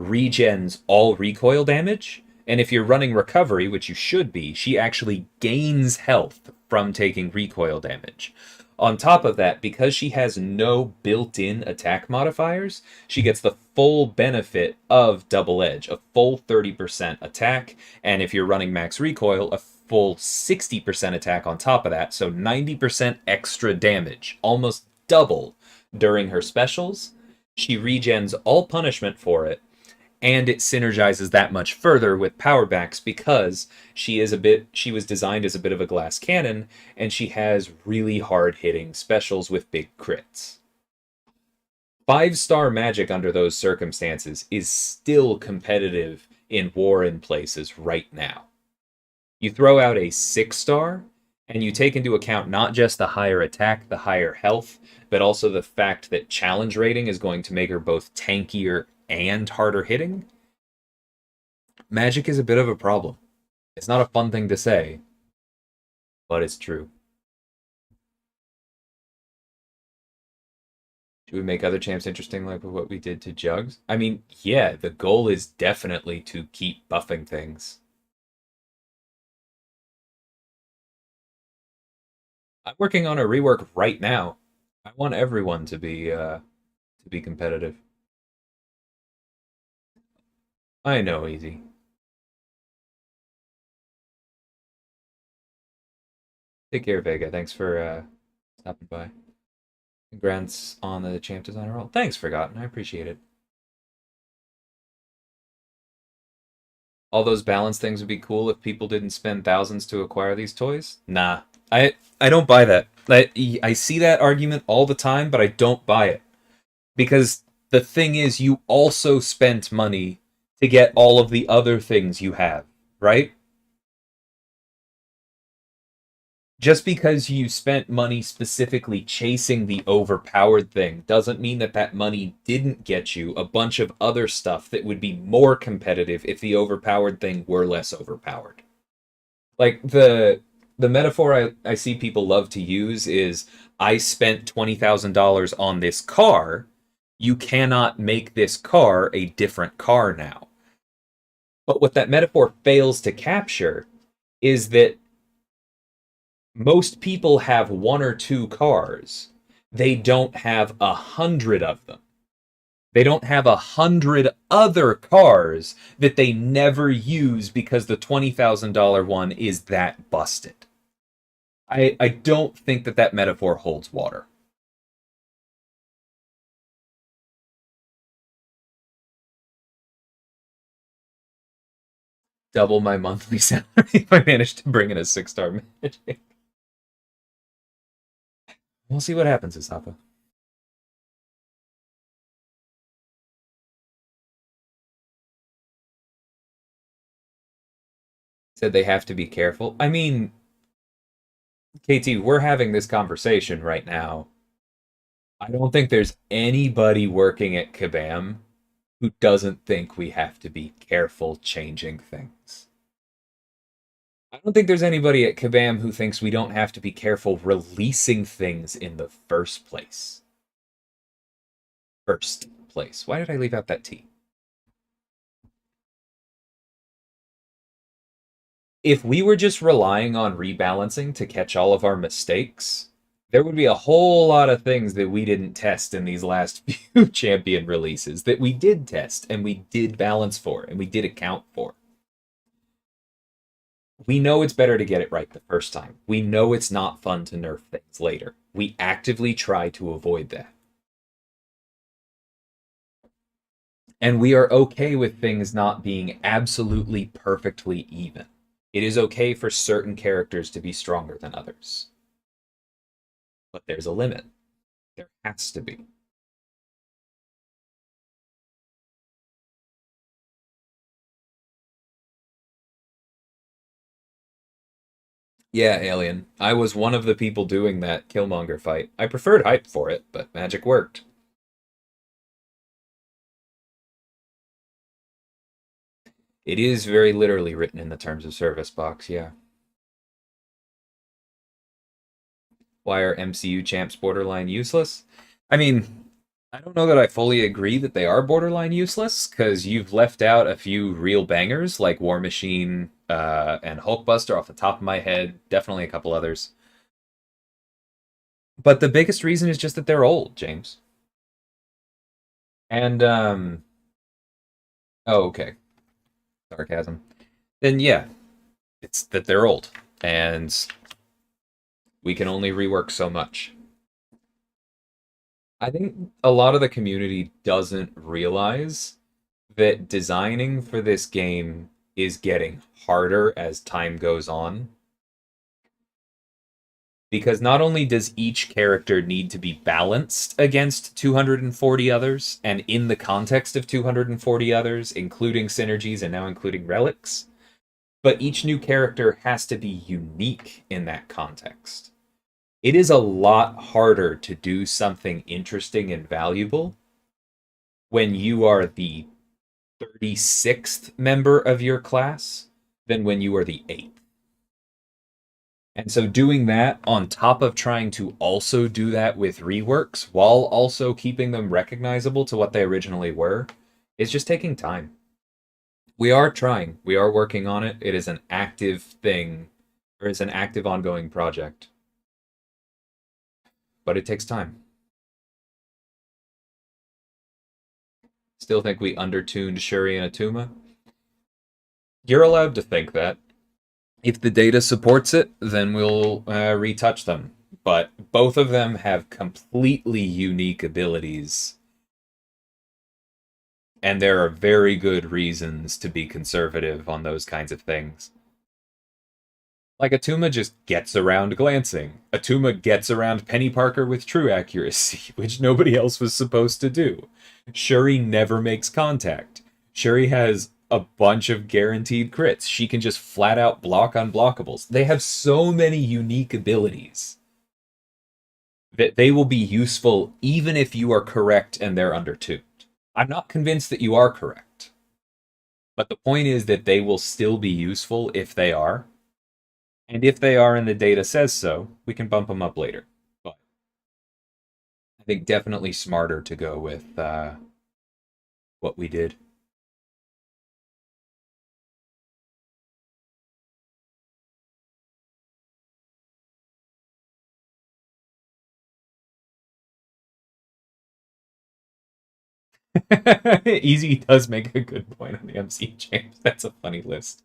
regens all recoil damage, and if you're running recovery, which you should be, she actually gains health from taking recoil damage. On top of that, because she has no built-in attack modifiers, she gets the full benefit of double edge, a full 30% attack, and if you're running max recoil, a full 60% attack on top of that, so 90% extra damage, almost double during her specials. She regens all punishment for it, and it synergizes that much further with powerbacks because she was designed as a bit of a glass cannon, and she has really hard hitting specials with big crits. 5-star Magic under those circumstances is still competitive in war in places right now. You throw out a 6-star and you take into account not just the higher attack, the higher health, but also the fact that challenge rating is going to make her both tankier and harder hitting. Magic is a bit of a problem. It's not a fun thing to say, but it's true. Should we make other champs interesting like what we did to Jugs? I mean, yeah, the goal is definitely to keep buffing things. I'm working on a rework right now. I want everyone to be competitive. I know, easy. Take care, Vega. Thanks for stopping by. Congrats on the champ designer role. Thanks, Forgotten. I appreciate it. All those balance things would be cool if people didn't spend thousands to acquire these toys. Nah, I don't buy that. I see that argument all the time, but I don't buy it because the thing is, you also spent money to get all of the other things you have, right? Just because you spent money specifically chasing the overpowered thing doesn't mean that that money didn't get you a bunch of other stuff that would be more competitive if the overpowered thing were less overpowered. Like the metaphor I see people love to use is I spent $20,000 on this car. You cannot make this car a different car now. But what that metaphor fails to capture is that most people have one or two cars. They don't have 100 of them. They don't have 100 other cars that they never use because the $20,000 one is that busted. I don't think that that metaphor holds water. Double my monthly salary if I manage to bring in a 6-star magic. We'll see what happens, Isapa. Said they have to be careful. I mean, KT, we're having this conversation right now. I don't think there's anybody working at Kabam who doesn't think we have to be careful changing things. I don't think there's anybody at Kabam who thinks we don't have to be careful releasing things in the first place. First place. Why did I leave out that T? If we were just relying on rebalancing to catch all of our mistakes, there would be a whole lot of things that we didn't test in these last few champion releases that we did test and we did balance for and we did account for. We know it's better to get it right the first time. We know it's not fun to nerf things later. We actively try to avoid that. And we are okay with things not being absolutely perfectly even. It is okay for certain characters to be stronger than others. But there's a limit. There has to be. Yeah, Alien. I was one of the people doing that Killmonger fight. I preferred hype for it, but magic worked. It is very literally written in the terms of service box, yeah. Why are MCU champs borderline useless? I mean, I don't know that I fully agree that they are borderline useless, because you've left out a few real bangers like War Machine and Hulkbuster off the top of my head, definitely a couple others. But the biggest reason is just that they're old, James. And, oh, okay, sarcasm. Then, yeah, it's that they're old, and we can only rework so much. I think a lot of the community doesn't realize that designing for this game is getting harder as time goes on. Because not only does each character need to be balanced against 240 others, and in the context of 240 others, including synergies and now including relics, but each new character has to be unique in that context. It is a lot harder to do something interesting and valuable when you are the 36th member of your class than when you are the 8th. And so doing that on top of trying to also do that with reworks while also keeping them recognizable to what they originally were is just taking time. We are trying. We are working on it. It is an active thing, or it's an active ongoing project, but it takes time. Still think we undertuned Shuri and Atuma. You're allowed to think that. If the data supports it, then we'll retouch them. But both of them have completely unique abilities, and there are very good reasons to be conservative on those kinds of things. Like Atuma just gets around glancing. Atuma gets around Penny Parker with true accuracy, which nobody else was supposed to do. Shuri never makes contact. Shuri has a bunch of guaranteed crits. She can just flat out block unblockables. They have so many unique abilities that they will be useful even if you are correct and they're undertuned. I'm not convinced that you are correct, but the point is that they will still be useful if they are. And if they are and the data says so, we can bump them up later. But I think definitely smarter to go with what we did. Easy does make a good point on the MC James. That's a funny list.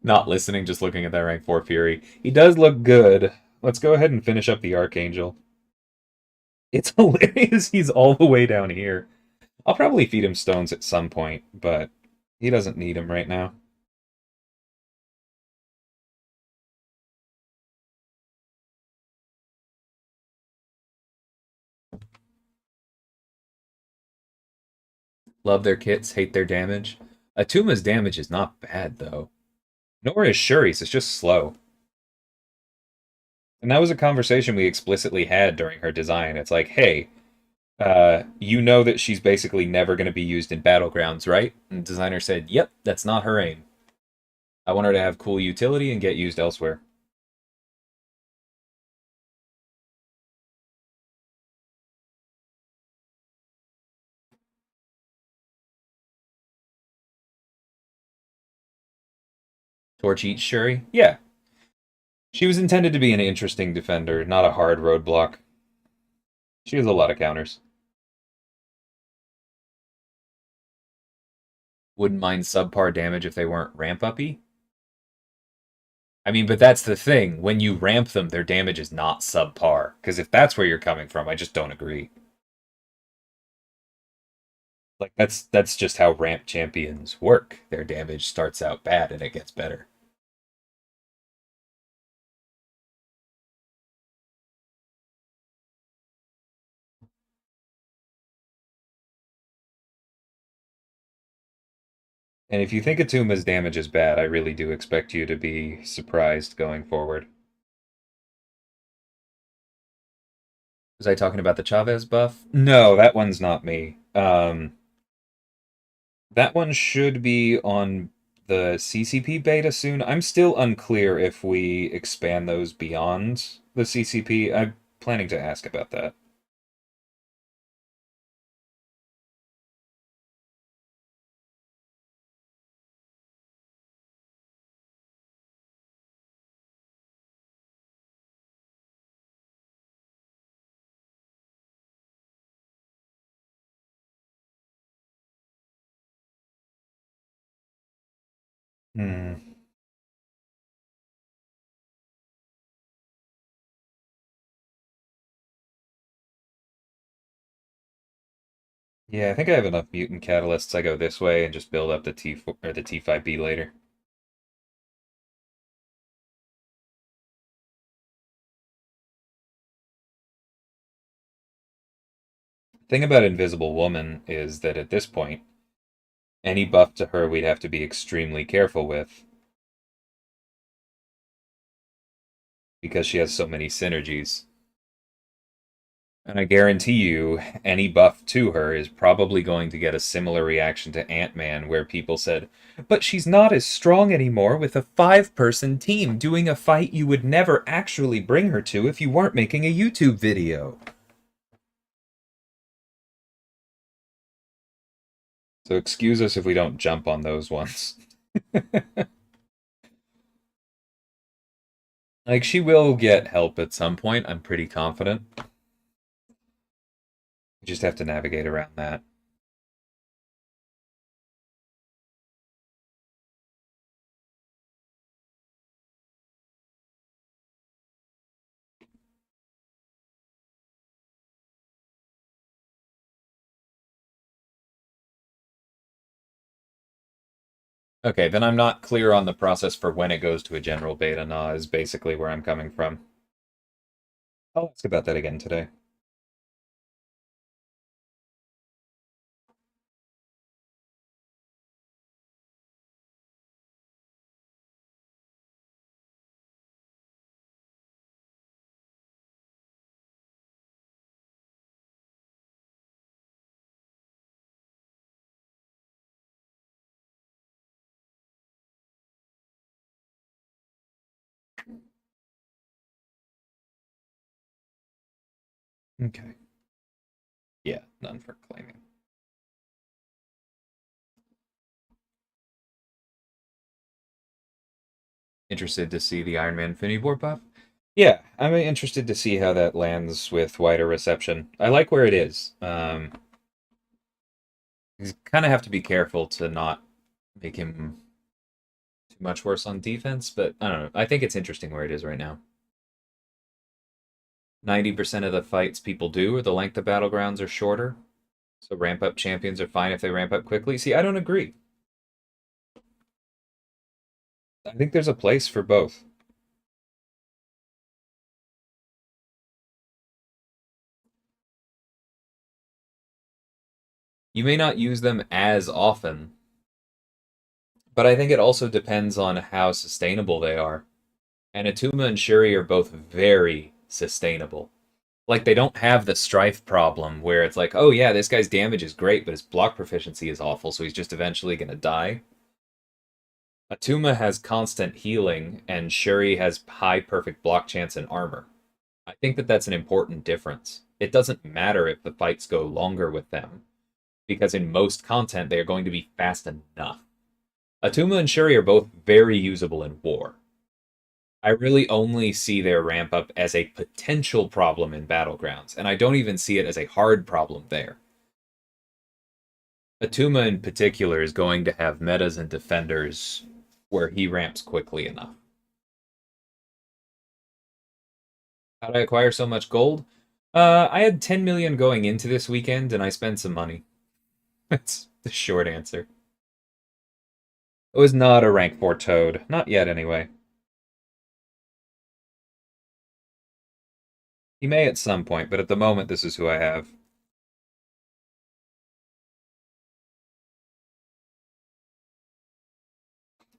Not listening, just looking at that rank 4 Fury. He does look good. Let's go ahead and finish up the Archangel. It's hilarious he's all the way down here. I'll probably feed him stones at some point, but he doesn't need them right now. Love their kits, hate their damage. Atuma's damage is not bad, though. Nor is Shuri's, it's just slow. And that was a conversation we explicitly had during her design. It's like, hey, you know that she's basically never going to be used in Battlegrounds, right? And the designer said, yep, that's not her aim. I want her to have cool utility and get used elsewhere. Torch eats Shuri? Yeah. She was intended to be an interesting defender, not a hard roadblock. She has a lot of counters. Wouldn't mind subpar damage if they weren't ramp uppy. I mean, but that's the thing. When you ramp them, their damage is not subpar. Because if that's where you're coming from, I just don't agree. Like that's just how ramp champions work. Their damage starts out bad and it gets better. And if you think Atuma's damage is bad, I really do expect you to be surprised going forward. Was I talking about the Chavez buff? No, that one's not me. That one should be on the CCP beta soon. I'm still unclear if we expand those beyond the CCP. I'm planning to ask about that. Hmm. Yeah, I think I have enough mutant catalysts. I go this way and just build up the T4 or the T5B later. Thing about Invisible Woman is that at this point, any buff to her we'd have to be extremely careful with because she has so many synergies. And I guarantee you, any buff to her is probably going to get a similar reaction to Ant-Man, where people said, but she's not as strong anymore with a 5-person team doing a fight you would never actually bring her to if you weren't making a YouTube video. So excuse us if we don't jump on those ones. Like, she will get help at some point, I'm pretty confident. You just have to navigate around that. Okay, then I'm not clear on the process for when it goes to a general beta. Nah, is basically where I'm coming from. I'll ask about that again today. Okay. Yeah, none for claiming. Interested to see the Iron Man Infinity War buff? Yeah, I'm interested to see how that lands with wider reception. I like where it is. You kind of have to be careful to not make him too much worse on defense, but I don't know. I think it's interesting where it is right now. 90% of the fights people do or the length of battlegrounds are shorter. So ramp up champions are fine if they ramp up quickly. See, I don't agree. I think there's a place for both. You may not use them as often, but I think it also depends on how sustainable they are. And Atuma and Shuri are both very sustainable. Like, they don't have the strife problem where it's like, oh yeah, this guy's damage is great, but his block proficiency is awful, so he's just eventually gonna die. Atuma has constant healing, and Shuri has high perfect block chance and armor. I think that that's an important difference. It doesn't matter if the fights go longer with them, because in most content they are going to be fast enough. Atuma and Shuri are both very usable in war. I really only see their ramp up as a potential problem in Battlegrounds, and I don't even see it as a hard problem there. Atuma in particular is going to have metas and defenders where he ramps quickly enough. How did I acquire so much gold? I had 10 million going into this weekend, and I spent some money. That's the short answer. It was not a rank 4 toad. Not yet, anyway. He may at some point, but at the moment, this is who I have.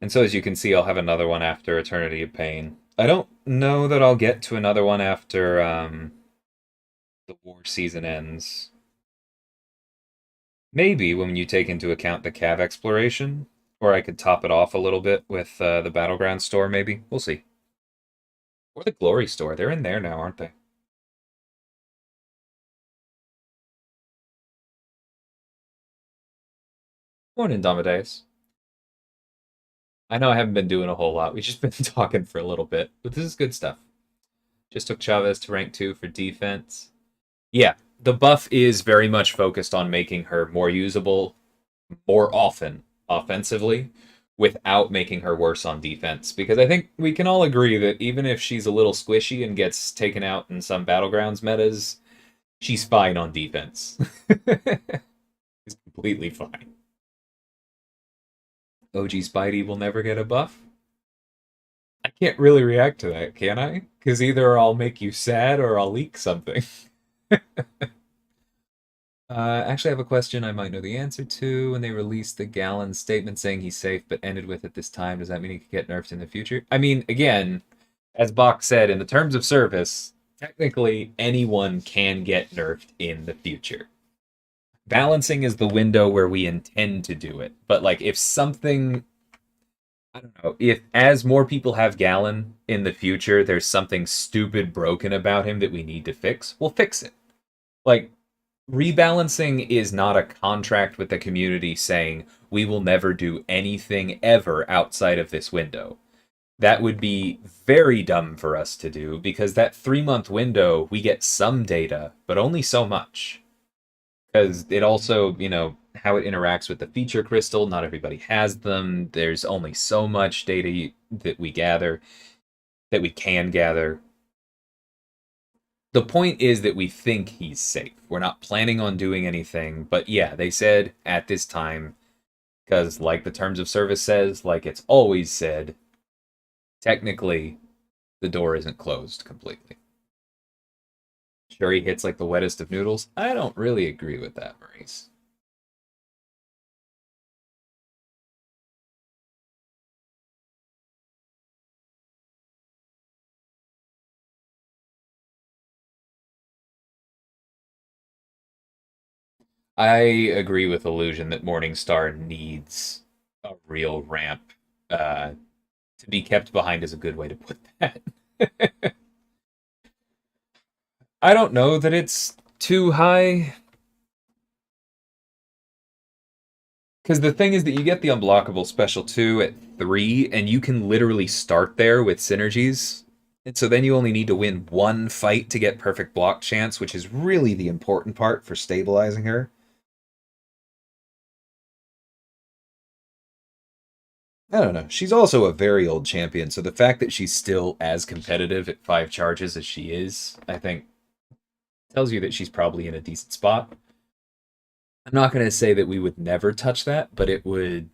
And so as you can see, I'll have another one after Eternity of Pain. I don't know that I'll get to another one after the war season ends. Maybe when you take into account the Cav exploration, or I could top it off a little bit with the Battleground store, maybe. We'll see. Or the Glory store. They're in there now, aren't they? Morning, Domadeus. I know I haven't been doing a whole lot. We've just been talking for a little bit, but this is good stuff. Just took Chavez to rank 2 for defense. Yeah, the buff is very much focused on making her more usable more often offensively without making her worse on defense. Because I think we can all agree that even if she's a little squishy and gets taken out in some Battlegrounds metas, she's fine on defense. She's completely fine. OG Spidey will never get a buff. I can't really react to that, can I? Because either I'll make you sad or I'll leak something. Actually, I have a question I might know the answer to. When they released the Gallon statement saying he's safe but ended with at this time, does that mean he could get nerfed in the future? I mean, again, as Bach said, in the terms of service, technically anyone can get nerfed in the future. Balancing is the window where we intend to do it. But, like, if something. I don't know. If as more people have Gallon in the future, there's something stupid broken about him that we need to fix, we'll fix it. Like, rebalancing is not a contract with the community saying we will never do anything ever outside of this window. That would be very dumb for us to do because that 3 month window, we get some data, but only so much. Because it also, how it interacts with the feature crystal, not everybody has them. There's only so much data that we gather, that we can gather. The point is that we think he's safe. We're not planning on doing anything, but yeah, they said at this time, because like the terms of service says, like it's always said, technically the door isn't closed completely. Sure, he hits like the wettest of noodles. I don't really agree with that, Maurice. I agree with Illusion that Morningstar needs a real ramp. Uh, to be kept behind is a good way to put that. I don't know that it's too high. Because the thing is that you get the unblockable special 2 at 3, and you can literally start there with synergies. And so then you only need to win one fight to get perfect block chance, which is really the important part for stabilizing her. I don't know. She's also a very old champion, so the fact that she's still as competitive at 5 charges as she is, I think, tells you that she's probably in a decent spot. I'm not going to say that we would never touch that, but it would.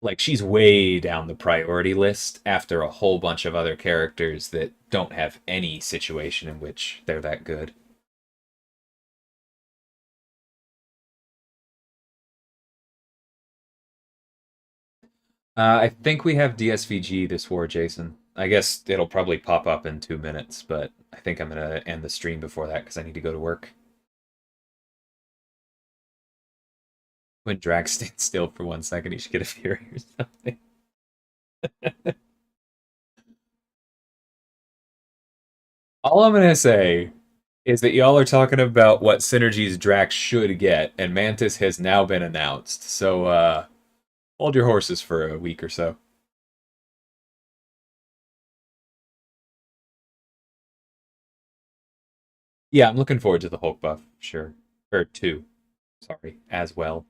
Like, she's way down the priority list after a whole bunch of other characters that don't have any situation in which they're that good. I think we have DSVG this war, Jason. I guess it'll probably pop up in 2 minutes, but I think I'm going to end the stream before that because I need to go to work. When Drag stands still for 1 second, he should get a Fury or something. All I'm going to say is that y'all are talking about what synergies Drax should get, and Mantis has now been announced. So, hold your horses for a week or so. Yeah, I'm looking forward to the Hulk buff, sure. Or two, sorry, as well.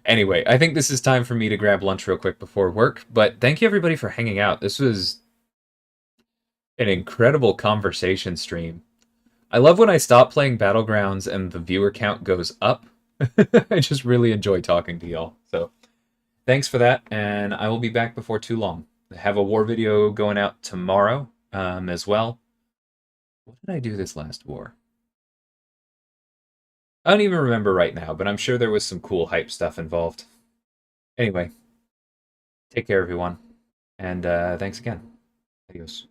Anyway, I think this is time for me to grab lunch real quick before work, but thank you everybody for hanging out. This was an incredible conversation stream. I love when I stop playing Battlegrounds and the viewer count goes up. I just really enjoy talking to y'all. So thanks for that, and I will be back before too long. I have a war video going out tomorrow as well. What did I do this last war? I don't even remember right now, but I'm sure there was some cool hype stuff involved. Anyway, Take care, everyone, and thanks again. Adios.